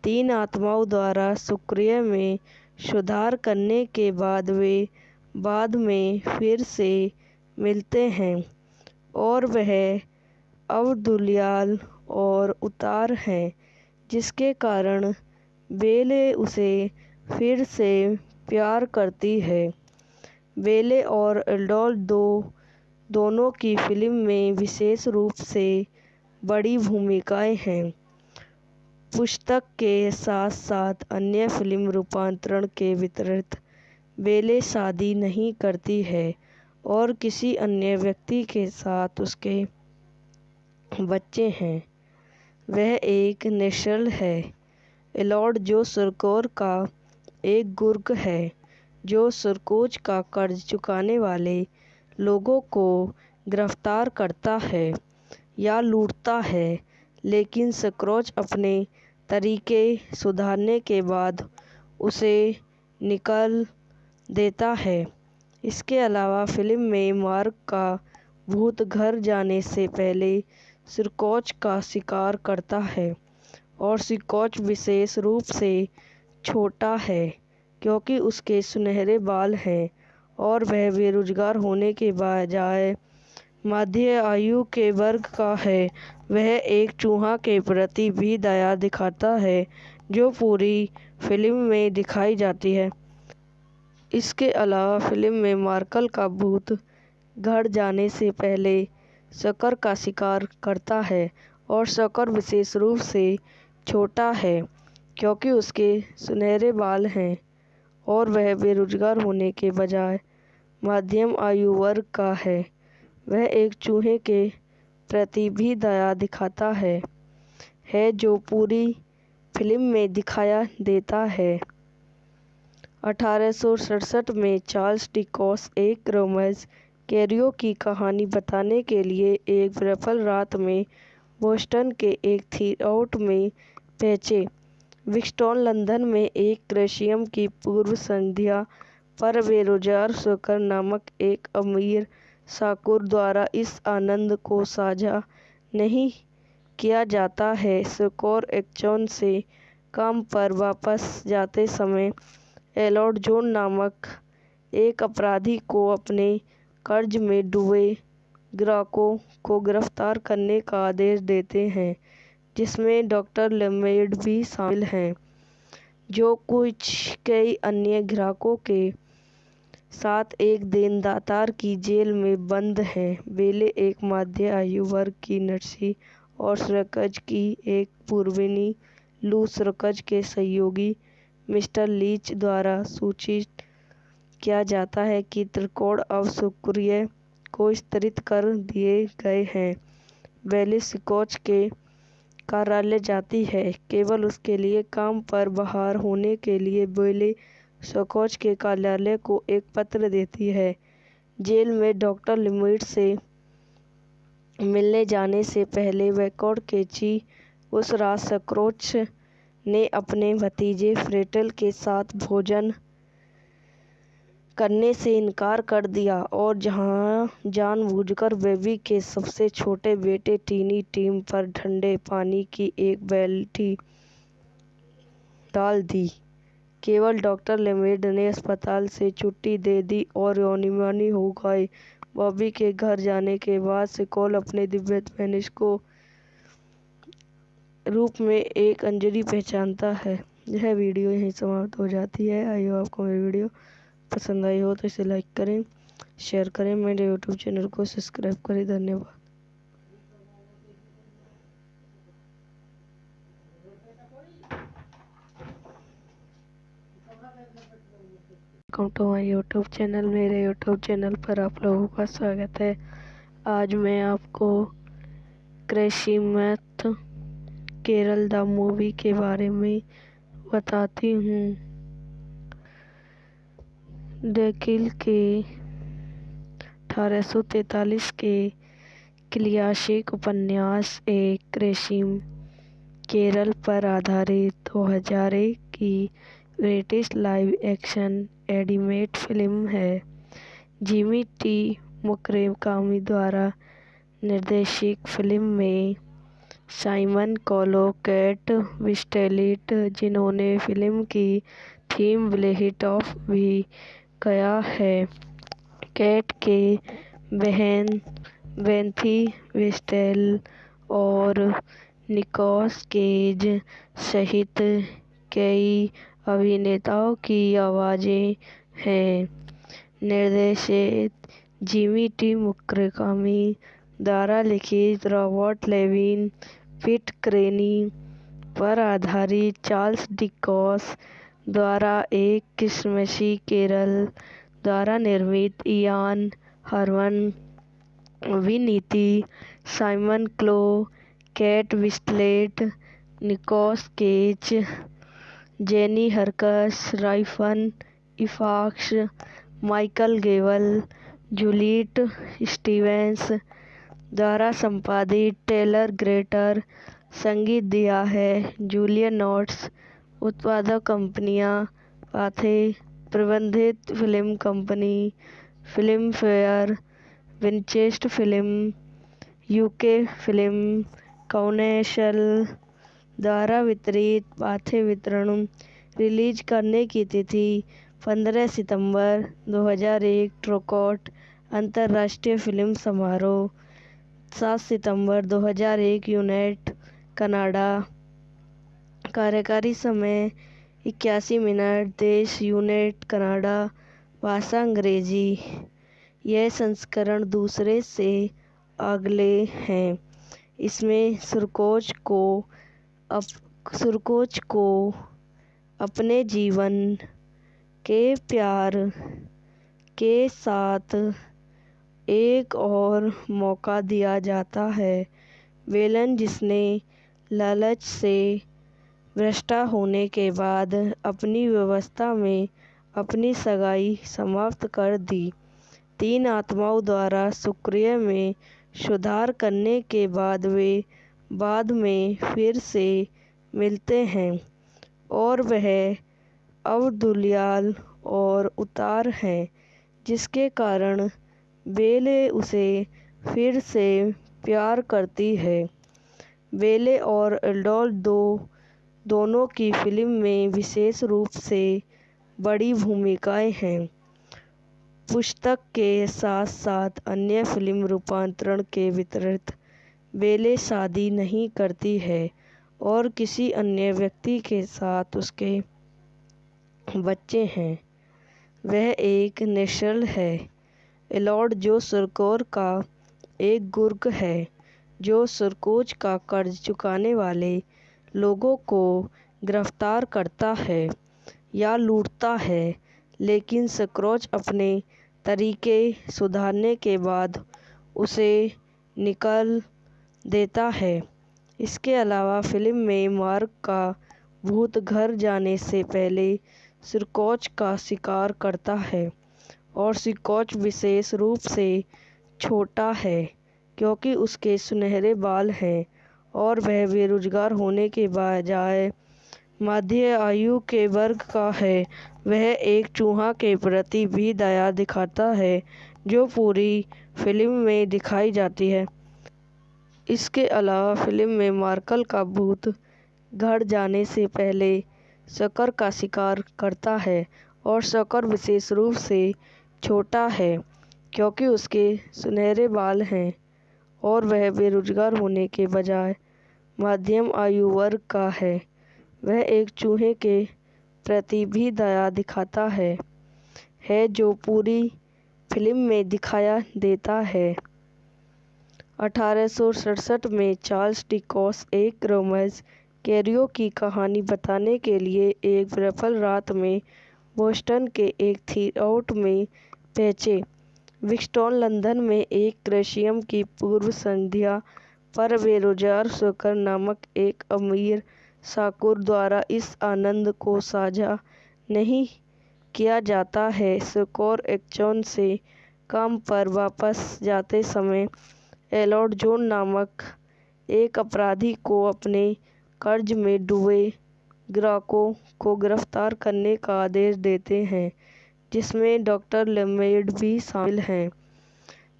3 आत्माओं द्वारा शुक्रिया में सुधार करने के बाद वे बाद में फिर से मिलते हैं और वह अब दुलियाल और उतार हैं, जिसके कारण बेले उसे फिर से प्यार करती है। बेले और एडोल्फ दोनों की फिल्म में विशेष रूप से बड़ी भूमिकाएं हैं। पुस्तक के साथ साथ अन्य फिल्म रूपांतरण के विपरीत बेले शादी नहीं करती है और किसी अन्य व्यक्ति के साथ उसके बच्चे हैं। वह एक नेशनल है। एडोल्फ जो सरकोर का एक गुर्ग है, जो सरकोज का कर्ज चुकाने वाले लोगों को गिरफ्तार करता है या लूटता है, लेकिन सरकोज अपने तरीके सुधारने के बाद उसे निकाल देता है। इसके अलावा फिल्म में मार्क का भूत घर जाने से पहले सरकोज का शिकार करता है और सरकोज विशेष रूप से छोटा है क्योंकि उसके सुनहरे बाल हैं और वह बेरोजगार होने के बजाय मध्य आयु के वर्ग का है। वह एक चूहा के प्रति भी दया दिखाता है जो पूरी फिल्म में दिखाई जाती है। इसके अलावा फिल्म में मार्कल का भूत घर जाने से पहले शक्कर का शिकार करता है और शक्कर विशेष रूप से छोटा है क्योंकि उसके सुनहरे बाल हैं और वह बेरोजगार होने के बजाय मध्यम आयु वर्ग का है। वह एक चूहे के प्रति भी दया दिखाता है जो पूरी फिल्म में दिखाया देता है। 1867 में चार्ल्स डिकेंस एक रोमेंस कैरियो की कहानी बताने के लिए एक विफल रात में बोस्टन के एक थिएटर में पहुंचे। विक्टोरिया लंदन में एक क्रिसमस की पूर्व संध्या पर बेरोजगार शक्कर नामक एक अमीर शाकुर द्वारा इस आनंद को साझा नहीं किया जाता है। शक्कर एक्चुअल से काम पर वापस जाते समय एडोल्फ जॉन नामक एक अपराधी को अपने कर्ज में डूबे ग्राहकों को गिरफ्तार करने का आदेश देते हैं, जिसमें डॉक्टर लेमेड भी शामिल हैं, जो कई अन्य ग्राहकों के साथ एक देनदार की जेल में बंद हैं। बेले एक मध्य आयु वर्ग की नर्सी और सरकोज की एक पूर्वनी लू सरकोज के सहयोगी मिस्टर लीच द्वारा सूचित किया जाता है कि त्रिकोण अब शुक्रिया को स्तरित कर दिए गए हैं। बेले सरकोज के कार्यालय जाती है केवल उसके लिए काम पर बहाल होने के लिए। बेले सरकोज के कार्यालय को एक पत्र देती है। जेल में डॉक्टर लेमेड से मिलने जाने से पहले वैकोड केची उस रात सरकोज ने अपने भतीजे फ्रेटेल के साथ भोजन करने से इनकार कर दिया और जानबूझकर बेबी के सबसे छोटे बेटे टीनी टीम पर ठंडे पानी की एक बाल्टी डाल दी। केवल डॉक्टर लेमेड ने अस्पताल से छुट्टी दे दी और योनिमानी हो गए। बॉबी के घर जाने के बाद सिकोल अपने दिव्य स्पेनिश को रूप में एक अंजलि पहचानता है। यह वीडियो यहीं समाप्त हो जाती है। आई होप आपको मेरी वीडियो पसंद आई हो तो इसे लाइक करें, शेयर करें, मेरे यूट्यूब चैनल को सब्सक्राइब करें। धन्यवाद। Welcome to my YouTube channel. मेरे यूट्यूब चैनल पर आप लोगों का स्वागत है। आज मैं आपको क्रिसमस केरल द मूवी के बारे में बताती हूँ। डेकिल के 1843 के क्लासिक उपन्यास एक क्रिसमस केरल पर आधारित 2001 की British live action animated film है। जिमी टी मुकरेकामी द्वारा निर्देशित फिल्म में साइमन कोलो, केट विंस्लेट, जिन्होंने फिल्म की थीम ब्लेहिट ऑफ भी गाया है, केट के बहन बेंथी विस्टेल और निकोलस केज सहित कई अभिनेताओं की आवाज़ें हैं। निर्देशित जिमी टी मुकरेकामी द्वारा लिखित रॉबर्ट लेविन पिट क्रेनी पर आधारित चार्ल्स डिकेंस द्वारा एक क्रिसमसी कैरल द्वारा निर्मित इयान हरमन अभिनीत Simon Callow, Kate Winslet, Nicolas Cage, Jenny Horrocks, Ralph Ifans, Michael Gable, Juliet Stevens द्वारा संपादित टेलर ग्रेटर संगीत दिया है। जूलियन नोट्स उत्पादक कंपनियां पाथे प्रबंधित film company film fair, Winchester film, UK film council द्वारा वितरित पाथे वितरण रिलीज करने की तिथि 15 सितंबर 2001 टोरंटो अंतर्राष्ट्रीय फिल्म समारोह 7 सितंबर 2001 यूनिट कनाडा कार्यकारी समय 81 मिनट देश यूनिट कनाडा भाषा अंग्रेजी यह संस्करण दूसरे से अगले हैं। इसमें सुरकोच को अपने जीवन के प्यार के साथ एक और मौका दिया जाता है। वेलन जिसने लालच से भ्रष्ट होने के बाद अपनी व्यवस्था में अपनी सगाई समाप्त कर दी, 3 आत्माओं द्वारा शुक्रिया में सुधार करने के बाद वे बाद में फिर से मिलते हैं और वह अब्दुलियाल और उतार हैं, जिसके कारण बेले उसे फिर से प्यार करती है। बेले और एडोल दोनों की फिल्म में विशेष रूप से बड़ी भूमिकाएं हैं। पुस्तक के साथ साथ अन्य फिल्म रूपांतरण के विपरीत बेले शादी नहीं करती है और किसी अन्य व्यक्ति के साथ उसके बच्चे हैं। वह एक नेशनल है। एलॉर्ड जो सुरकोर का एक गुर्ग है, जो सुरकोच का कर्ज चुकाने वाले लोगों को गिरफ्तार करता है या लूटता है, लेकिन स्क्रोच अपने तरीके सुधारने के बाद उसे निकाल देता है। इसके अलावा फिल्म में मार्क का भूत घर जाने से पहले स्क्रोच का शिकार करता है और स्क्रोच विशेष रूप से छोटा है क्योंकि उसके सुनहरे बाल हैं और वह बेरोजगार होने के बजाय मध्य आयु के वर्ग का है। वह एक चूहा के प्रति भी दया दिखाता है जो पूरी फिल्म में दिखाई जाती है। इसके अलावा फिल्म में मार्कल का भूत घर जाने से पहले शक्कर का शिकार करता है और शक्कर विशेष रूप से छोटा है क्योंकि उसके सुनहरे बाल हैं और वह बेरोजगार होने के बजाय मध्यम आयु वर्ग का है। वह एक चूहे के प्रति भी दया दिखाता है जो पूरी फिल्म में दिखाया देता है। 1867 में चार्ल्स डिकेंस एक रोमेंस कैरियो की कहानी बताने के लिए एक विफल रात में बोस्टन के एक थिएटर में पहुंचे। विक्टोर लंदन में एक क्रिसमस की पूर्व संध्या पर बेरोजगार शक्कर नामक एक अमीर शाकुर द्वारा इस आनंद को साझा नहीं किया जाता है। शक्कर एक्चुअल से काम पर वापस जाते समय एलॉर्ड जॉन नामक एक अपराधी को अपने कर्ज में डूबे ग्राहकों को गिरफ्तार करने का आदेश देते हैं, जिसमें डॉक्टर लेमेड भी शामिल हैं।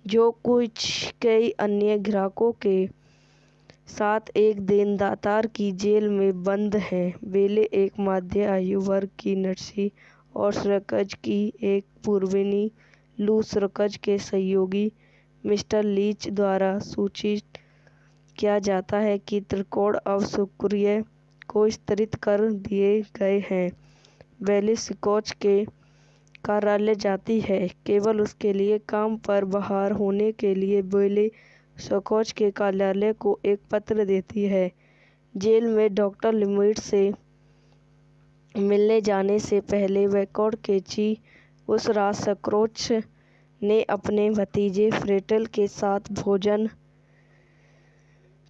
जो कुछ कई अन्य ग्राहकों के साथ एक दिन दातार की जेल में बंद हैं। बेले एक मध्य आयु वर्ग की नर्सी और सर्कस की एक पूर्विनी लू सर्कस के सहयोगी मिस्टर लीच द्वारा सूचित किया जाता है कि त्रिकोण अब शुक्रिया को स्तरित कर दिए गए हैं। बेले स्कॉच के कार्यालय जाती है, केवल उसके लिए काम पर बहाल होने के लिए। बेले स्कॉच के कार्यालय को एक पत्र देती है। जेल में डॉक्टर लिमिट से मिलने जाने से पहले वैकोड केची उस रात स्कॉच ने अपने भतीजे फ्रेटल के साथ भोजन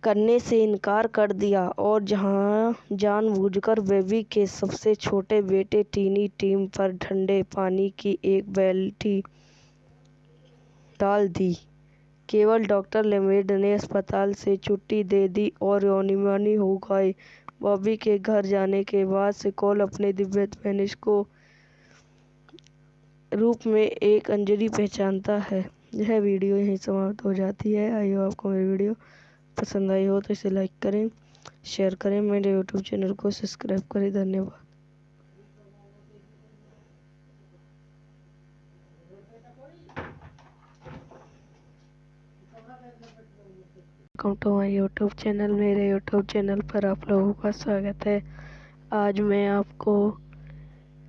करने से इनकार कर दिया और जानबूझकर बेबी के सबसे छोटे बेटे टीनी टीम पर ठंडे पानी की एक बाल्टी डाल दी। केवल डॉक्टर लेमेड ने अस्पताल से छुट्टी दे दी और योनिमानी हो गए। बॉबी के घर जाने के बाद सिकोल अपने दिव्य पेनिस को रूप में एक अंजलि पहचानता है। यह वीडियो यहीं समाप्त हो जाती है। आई होप आपको मेरी वीडियो पसंद आई हो तो इसे लाइक करें, शेयर करें, मेरे यूट्यूब चैनल को सब्सक्राइब करें। धन्यवाद। Welcome to my YouTube channel. मेरे यूट्यूब चैनल पर आप लोगों का स्वागत है। आज मैं आपको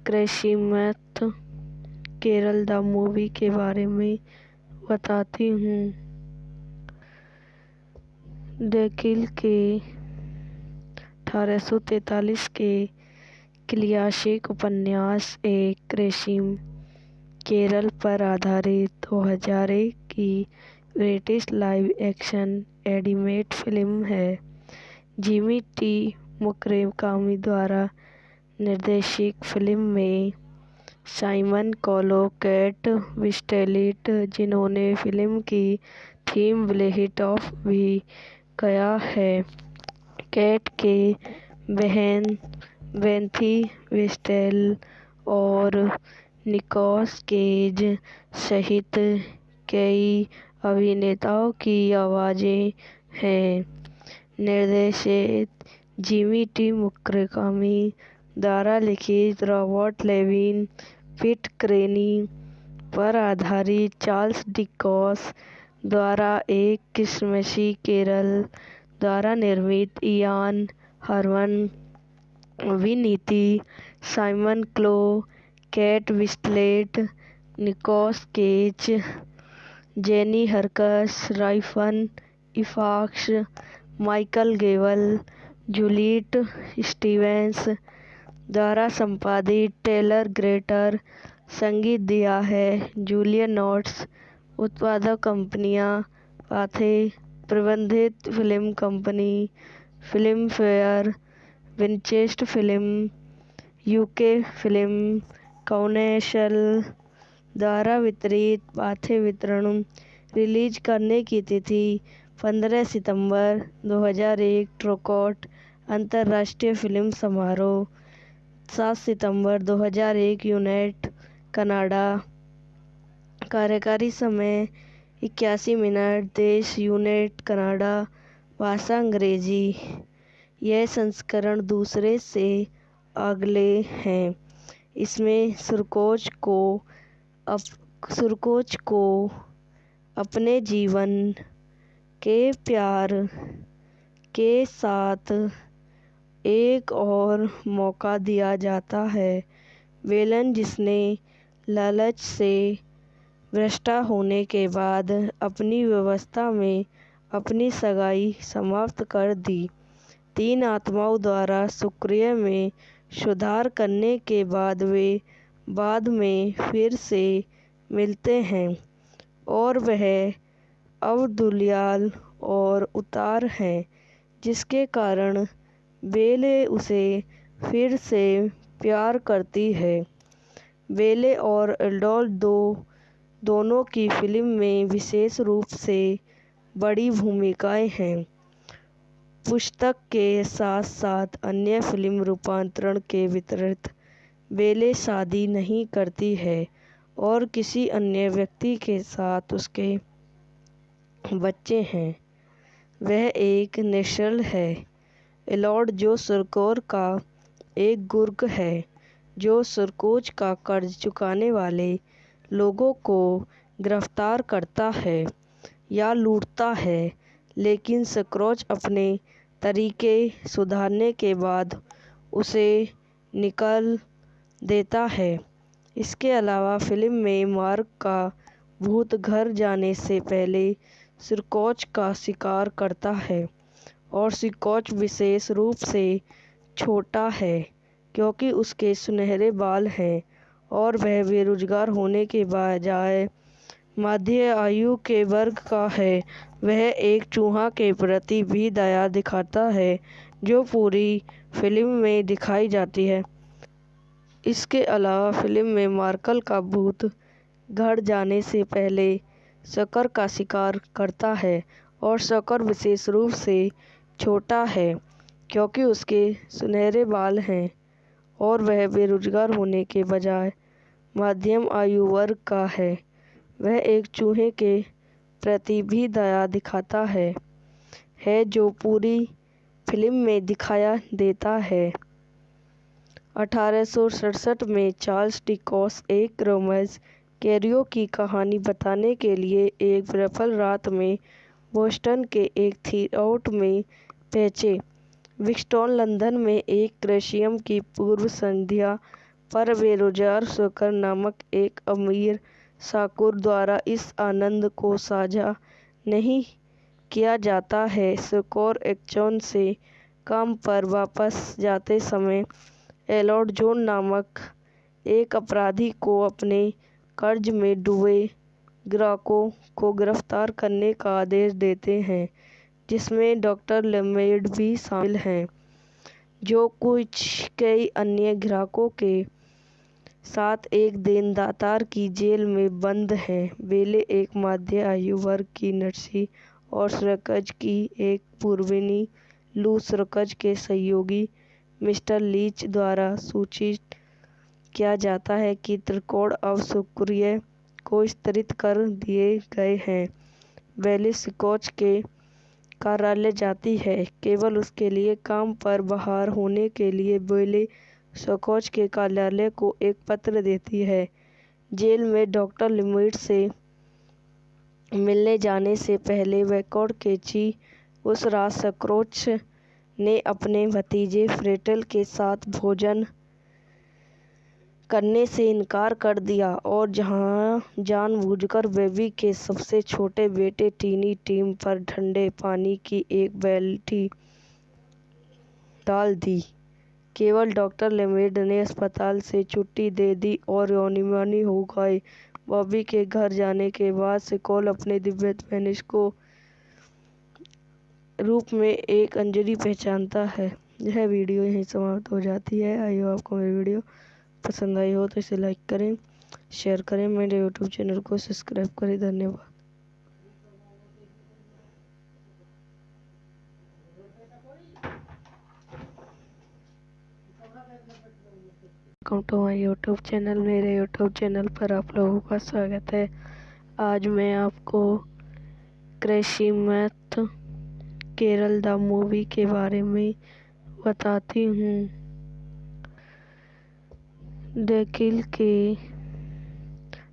क्रिसमस केरल द मूवी के बारे में बताती हूँ। डेकिल के 1843 के क्लासिक उपन्यास एक क्रिसमस केरल पर आधारित 2001 की British live action animated film है। जिमी टी मुकरेकामी द्वारा निर्देशित फिल्म में साइमन कॉलो, केट विंस्लेट, जिन्होंने फिल्म की थीम ब्लेहिट ऑफ भी किया है, केट के बहन बेंथी विस्टेल और निकोलस केज सहित कई अभिनेताओं की आवाज़ें हैं। निर्देशित जिमी टी मुकरेकामी द्वारा लिखित रॉबर्ट लेविन पिट क्रेनी पर आधारित चार्ल्स डिकेंस द्वारा एक क्रिसमसी केरल द्वारा निर्मित इयान हरमन अभिनीति Simon Callow, Kate Winslet, Nicolas Cage, Jenny Horrocks, राइफन Ifans, Michael Gavel, Juliet Stevens द्वारा संपादित टेलर ग्रेटर संगीत दिया है। जूलियन नोट्स उत्पादक कंपनियां पाथे प्रबंधित film company film fair, Winchester film, UK film council द्वारा वितरित। पाथे वितरण रिलीज करने की तिथि 15 सितंबर 2001। ट्रोकोट अंतर्राष्ट्रीय फिल्म समारोह 7 सितंबर 2001 यूनाइटेड कनाडा। कार्यकारी समय 81 मिनट। देश यूनाइटेड कनाडा। भाषा अंग्रेजी। यह संस्करण दूसरे से अगले हैं। इसमें सुरकोच को अपने जीवन के प्यार के साथ एक और मौका दिया जाता है। वेलन, जिसने लालच से भ्रष्ट होने के बाद अपनी व्यवस्था में अपनी सगाई समाप्त कर दी, 3 आत्माओं द्वारा शुक्रिया में सुधार करने के बाद वे बाद में फिर से मिलते हैं और वह अब दुलियाल और उतार हैं, जिसके कारण बेले उसे फिर से प्यार करती है। बेले और एडोल्फ दोनों की फिल्म में विशेष रूप से बड़ी भूमिकाएं हैं। पुस्तक के साथ साथ अन्य फिल्म रूपांतरण के विपरीत बेले शादी नहीं करती है और किसी अन्य व्यक्ति के साथ उसके बच्चे हैं। वह एक निश्चल है। एलॉर्ड जो सुरकोर का एक गुर्ग है, जो सुरकोच का कर्ज चुकाने वाले लोगों को गिरफ्तार करता है या लूटता है, लेकिन स्क्रोच अपने तरीके सुधारने के बाद उसे निकाल देता है। इसके अलावा फिल्म में मार्क का भूत घर जाने से पहले स्क्रोच का शिकार करता है और स्क्रोच विशेष रूप से छोटा है क्योंकि उसके सुनहरे बाल हैं और वह बेरोजगार होने के बजाय मध्य आयु के वर्ग का है। वह एक चूहा के प्रति भी दया दिखाता है जो पूरी फिल्म में दिखाई जाती है। इसके अलावा फिल्म में मार्कल का भूत घर जाने से पहले शक्कर का शिकार करता है और शक्कर विशेष रूप से छोटा है क्योंकि उसके सुनहरे बाल हैं और वह बेरोजगार होने के बजाय मध्यम आयु वर्ग का है। वह एक चूहे के प्रति भी दया दिखाता है जो पूरी फिल्म में दिखाया देता है। 1867 में चार्ल्स डिकेंस एक रोमेंस कैरियो की कहानी बताने के लिए एक विफल रात में बोस्टन के एक थिएटर में पहुंचे। विक्टोरिया लंदन में एक क्रिसमस की पूर्व संध्या पर बेरोजगार शक्कर नामक एक अमीर शाहूकार द्वारा इस आनंद को साझा नहीं किया जाता है। शाहूकार एक्चुअल से काम पर वापस जाते समय एलॉर्ड जॉन नामक एक अपराधी को अपने कर्ज में डूबे ग्राहकों को गिरफ्तार करने का आदेश देते हैं, जिसमें डॉक्टर लेमेड भी शामिल हैं, जो कई अन्य ग्राहकों के साथ एक देनदार की जेल में बंद हैं। बेले एक मध्य आयु वर्ग की नर्सी और स्क्रैच की एक पूर्वनी लू स्क्रैच के सहयोगी मिस्टर लीच द्वारा सूचित किया जाता है कि त्रिकोण अब शुक्रिया को स्तरित कर दिए गए हैं। बेली स्क्रैच के कार्यालय जाती है, केवल उसके लिए काम पर बहाल होने के लिए बेली स्क्रैच के कार्यालय को एक पत्र देती है। जेल में डॉक्टर लिमिट से मिलने जाने से पहले वैकोड केची उस रात स्क्रैच ने अपने भतीजे फ्रेटल के साथ भोजन करने से इनकार कर दिया और जानबूझकर बेबी के सबसे छोटे बेटे टीनी टीम पर ठंडे पानी की एक बाल्टी डाल दी। केवल डॉक्टर लेमेड ने अस्पताल से छुट्टी दे दी और योनिमानी हो गए। बॉबी के घर जाने के बाद स्क्रैच अपने दिव्य स्पेनिश को रूप में एक अंजलि पहचानता है। यह वीडियो यहीं समाप्त हो जाती है। आई होप आपको मेरी वीडियो पसंद आई हो तो इसे लाइक करें, शेयर करें, मेरे यूट्यूब चैनल को सब्सक्राइब करें। धन्यवाद। Welcome to my YouTube channel. मेरे यूट्यूब चैनल पर आप लोगों का स्वागत है। आज मैं आपको क्रिसमस कैरल द मूवी के बारे में बताती हूँ। डेकिल के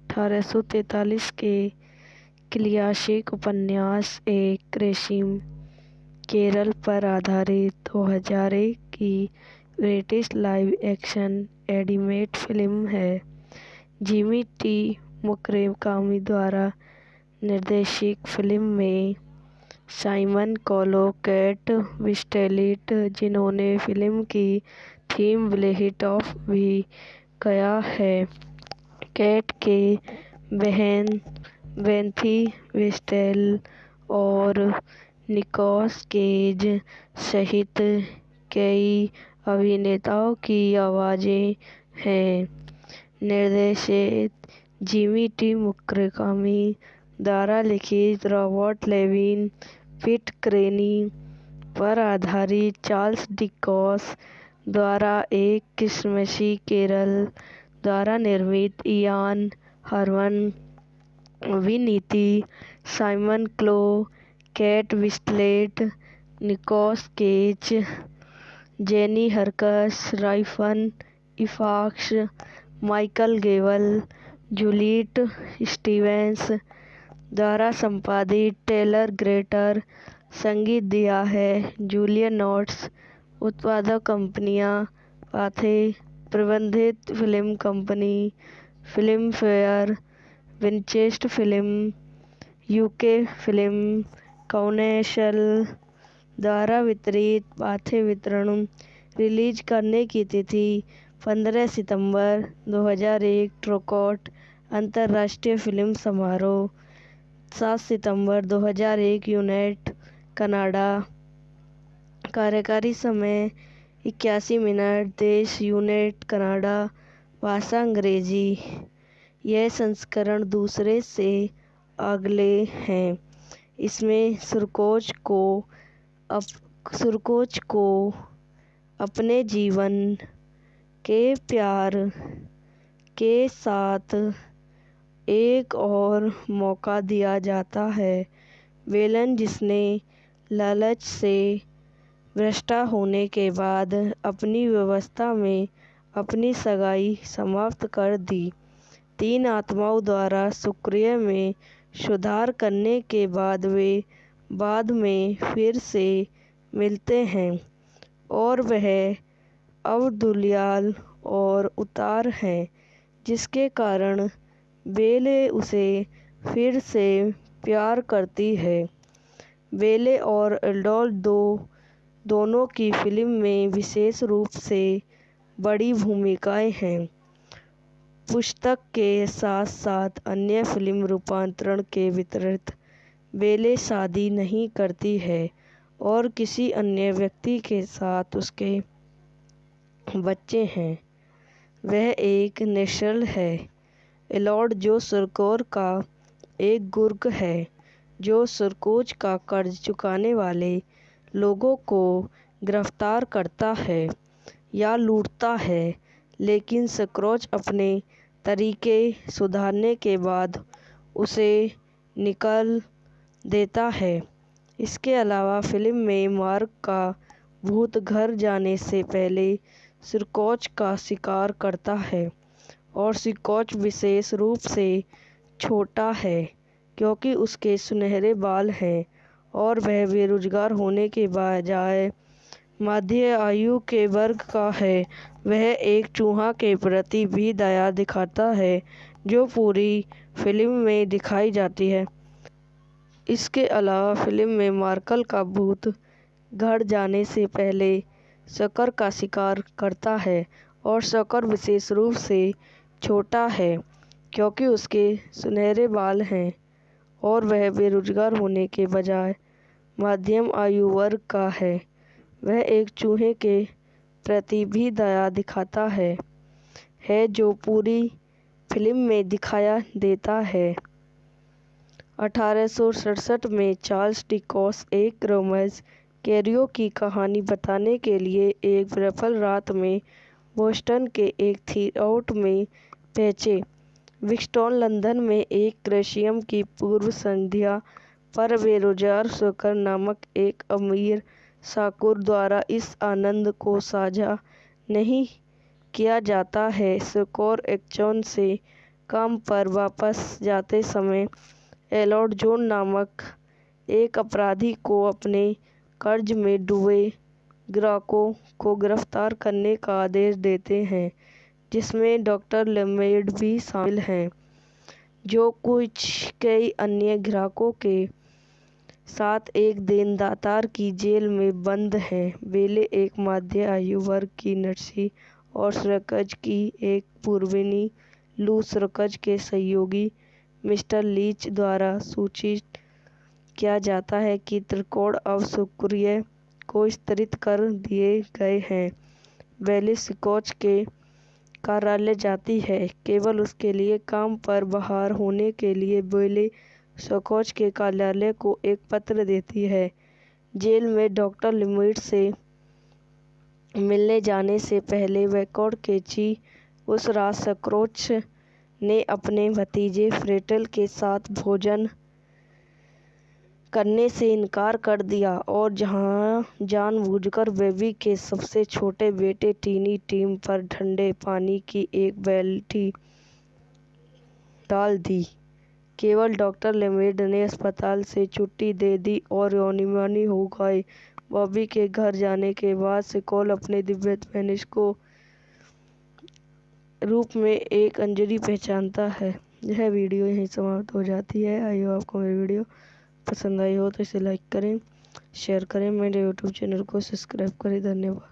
1843 के क्लासिक उपन्यास एक क्रिसमस कैरल पर आधारित 2001 की British live action animated film है। जिमी टी मुकरेकामी द्वारा निर्देशित फिल्म में साइमन कॉलो, केट विंस्लेट, जिन्होंने फिल्म की थीम ब्लेहिट ऑफ भी गाया है, केट के बहन बेंथी विस्टेल और निकोलस केज सहित कई अभिनेताओं की आवाज़ें हैं। निर्देशित जिमी टी मुकरेकामी द्वारा लिखित रॉबर्ट लेविन पिट क्रेनी पर आधारित चार्ल्स डिकेंस द्वारा एक क्रिसमसी कैरल द्वारा निर्मित इयान हरमन अभिनीत Simon Callow, Kate Winslet, Nicolas Cage, Jenny Horrocks, राइफन Ifans, Michael Gavel, Juliet Stevens द्वारा संपादित। Taylor Greater. संगीत दिया है जूलियन नोट्स। उत्पादक कंपनियां पाथे प्रबंधित film company, film fair, Winchester film, UK film council द्वारा वितरित। पाथे वितरण। रिलीज करने की तिथि 15 सितंबर 2001। टोरंटो अंतर्राष्ट्रीय फिल्म समारोह 7 सितंबर 2001। Unit Canada. कार्यकारी समय 81 मिनट। देश यूनिट कनाडा। भाषा अंग्रेजी। यह संस्करण दूसरे से अगले हैं। इसमें सुरकोच को अपने जीवन के प्यार के साथ एक और मौका दिया जाता है। वेलन, जिसने लालच से भ्रष्ट होने के बाद अपनी व्यवस्था में अपनी सगाई समाप्त कर दी। 3 आत्माओं द्वारा शुक्रिया में सुधार करने के बाद वे बाद में फिर से मिलते हैं और वह अब्दुलियाल और उतार हैं, जिसके कारण बेले उसे फिर से प्यार करती है। बेले और एल्डोल दोनों की फिल्म में विशेष रूप से बड़ी भूमिकाएं हैं। पुस्तक के साथ साथ अन्य फिल्म रूपांतरण के विपरीत, बेले शादी नहीं करती है और किसी अन्य व्यक्ति के साथ उसके बच्चे हैं। वह एक नेशनल है। एल्डोल, जो सुरकोर का एक गुर्ग है, जो सुरकोच का कर्ज चुकाने वाले लोगों को गिरफ्तार करता है या लूटता है, लेकिन सुरकोच अपने तरीके सुधारने के बाद उसे निकाल देता है। इसके अलावा फिल्म में मार्क का भूत घर जाने से पहले सुरकोच का शिकार करता है और सुरकोच विशेष रूप से छोटा है क्योंकि उसके सुनहरे बाल हैं और वह बेरोजगार होने के बजाय मध्य आयु के वर्ग का है। वह एक चूहा के प्रति भी दया दिखाता है जो पूरी फिल्म में दिखाई जाती है। इसके अलावा फिल्म में मार्कल का भूत घर जाने से पहले शक्कर का शिकार करता है और शक्कर विशेष रूप से छोटा है क्योंकि उसके सुनहरे बाल हैं और वह बेरोजगार होने के बजाय मध्यम आयु वर्ग का है। वह एक चूहे के प्रति भी दया दिखाता है जो पूरी फिल्म में दिखाया देता है। 1867 में चार्ल्स डिकेंस एक रोमेंस कैरियो की कहानी बताने के लिए एक विफल रात में बोस्टन के एक थिएटर में पहुंचे। विक्टोरिया लंदन में एक क्रिसमस की पूर्व संध्या पर बेरोजगार शक्कर नामक एक अमीर शाहूकार द्वारा इस आनंद को साझा नहीं किया जाता है। शाहूकार एक्शन से काम पर वापस जाते समय एल्डोल जॉन नामक एक अपराधी को अपने कर्ज में डूबे ग्राहकों को गिरफ्तार करने का आदेश देते हैं, जिसमें डॉक्टर लेमेड भी शामिल हैं, जो कई अन्य ग्राहकों के साथ एक देनदार की जेल में बंद हैं। बेले एक मध्य आयु वर्ग की नर्सी और सुरकोच की एक पूर्वनी लू सुरकोच के सहयोगी मिस्टर लीच द्वारा सूचित किया जाता है कि त्रिकोण अब शुक्रिया को स्तरित कर दिए गए हैं। बेले सुरकोच के कार्यालय जाती है, केवल उसके लिए काम पर बहाल होने के लिए। बेले सुरकोच के कार्यालय को एक पत्र देती है। जेल में डॉक्टर लेमेड से मिलने जाने से पहले वैकोड केची उस रात सुरकोच ने अपने भतीजे फ्रेटेल के साथ भोजन करने से इनकार कर दिया और जानबूझकर बेबी के सबसे छोटे बेटे टीनी टीम पर ठंडे पानी की एक बाल्टी डाल दी। केवल डॉक्टर लेमेड ने अस्पताल से छुट्टी दे दी और रोनी हो गए। बॉबी के घर जाने के बाद से कॉल अपने दिव्य स्पेनिश को रूप में एक अंजलि पहचानता है। यह वीडियो यहीं समाप्त हो जाती है। आई होप आपको मेरी वीडियो पसंद आई हो तो इसे लाइक करें, शेयर करें, मेरे यूट्यूब चैनल को सब्सक्राइब करें। धन्यवाद।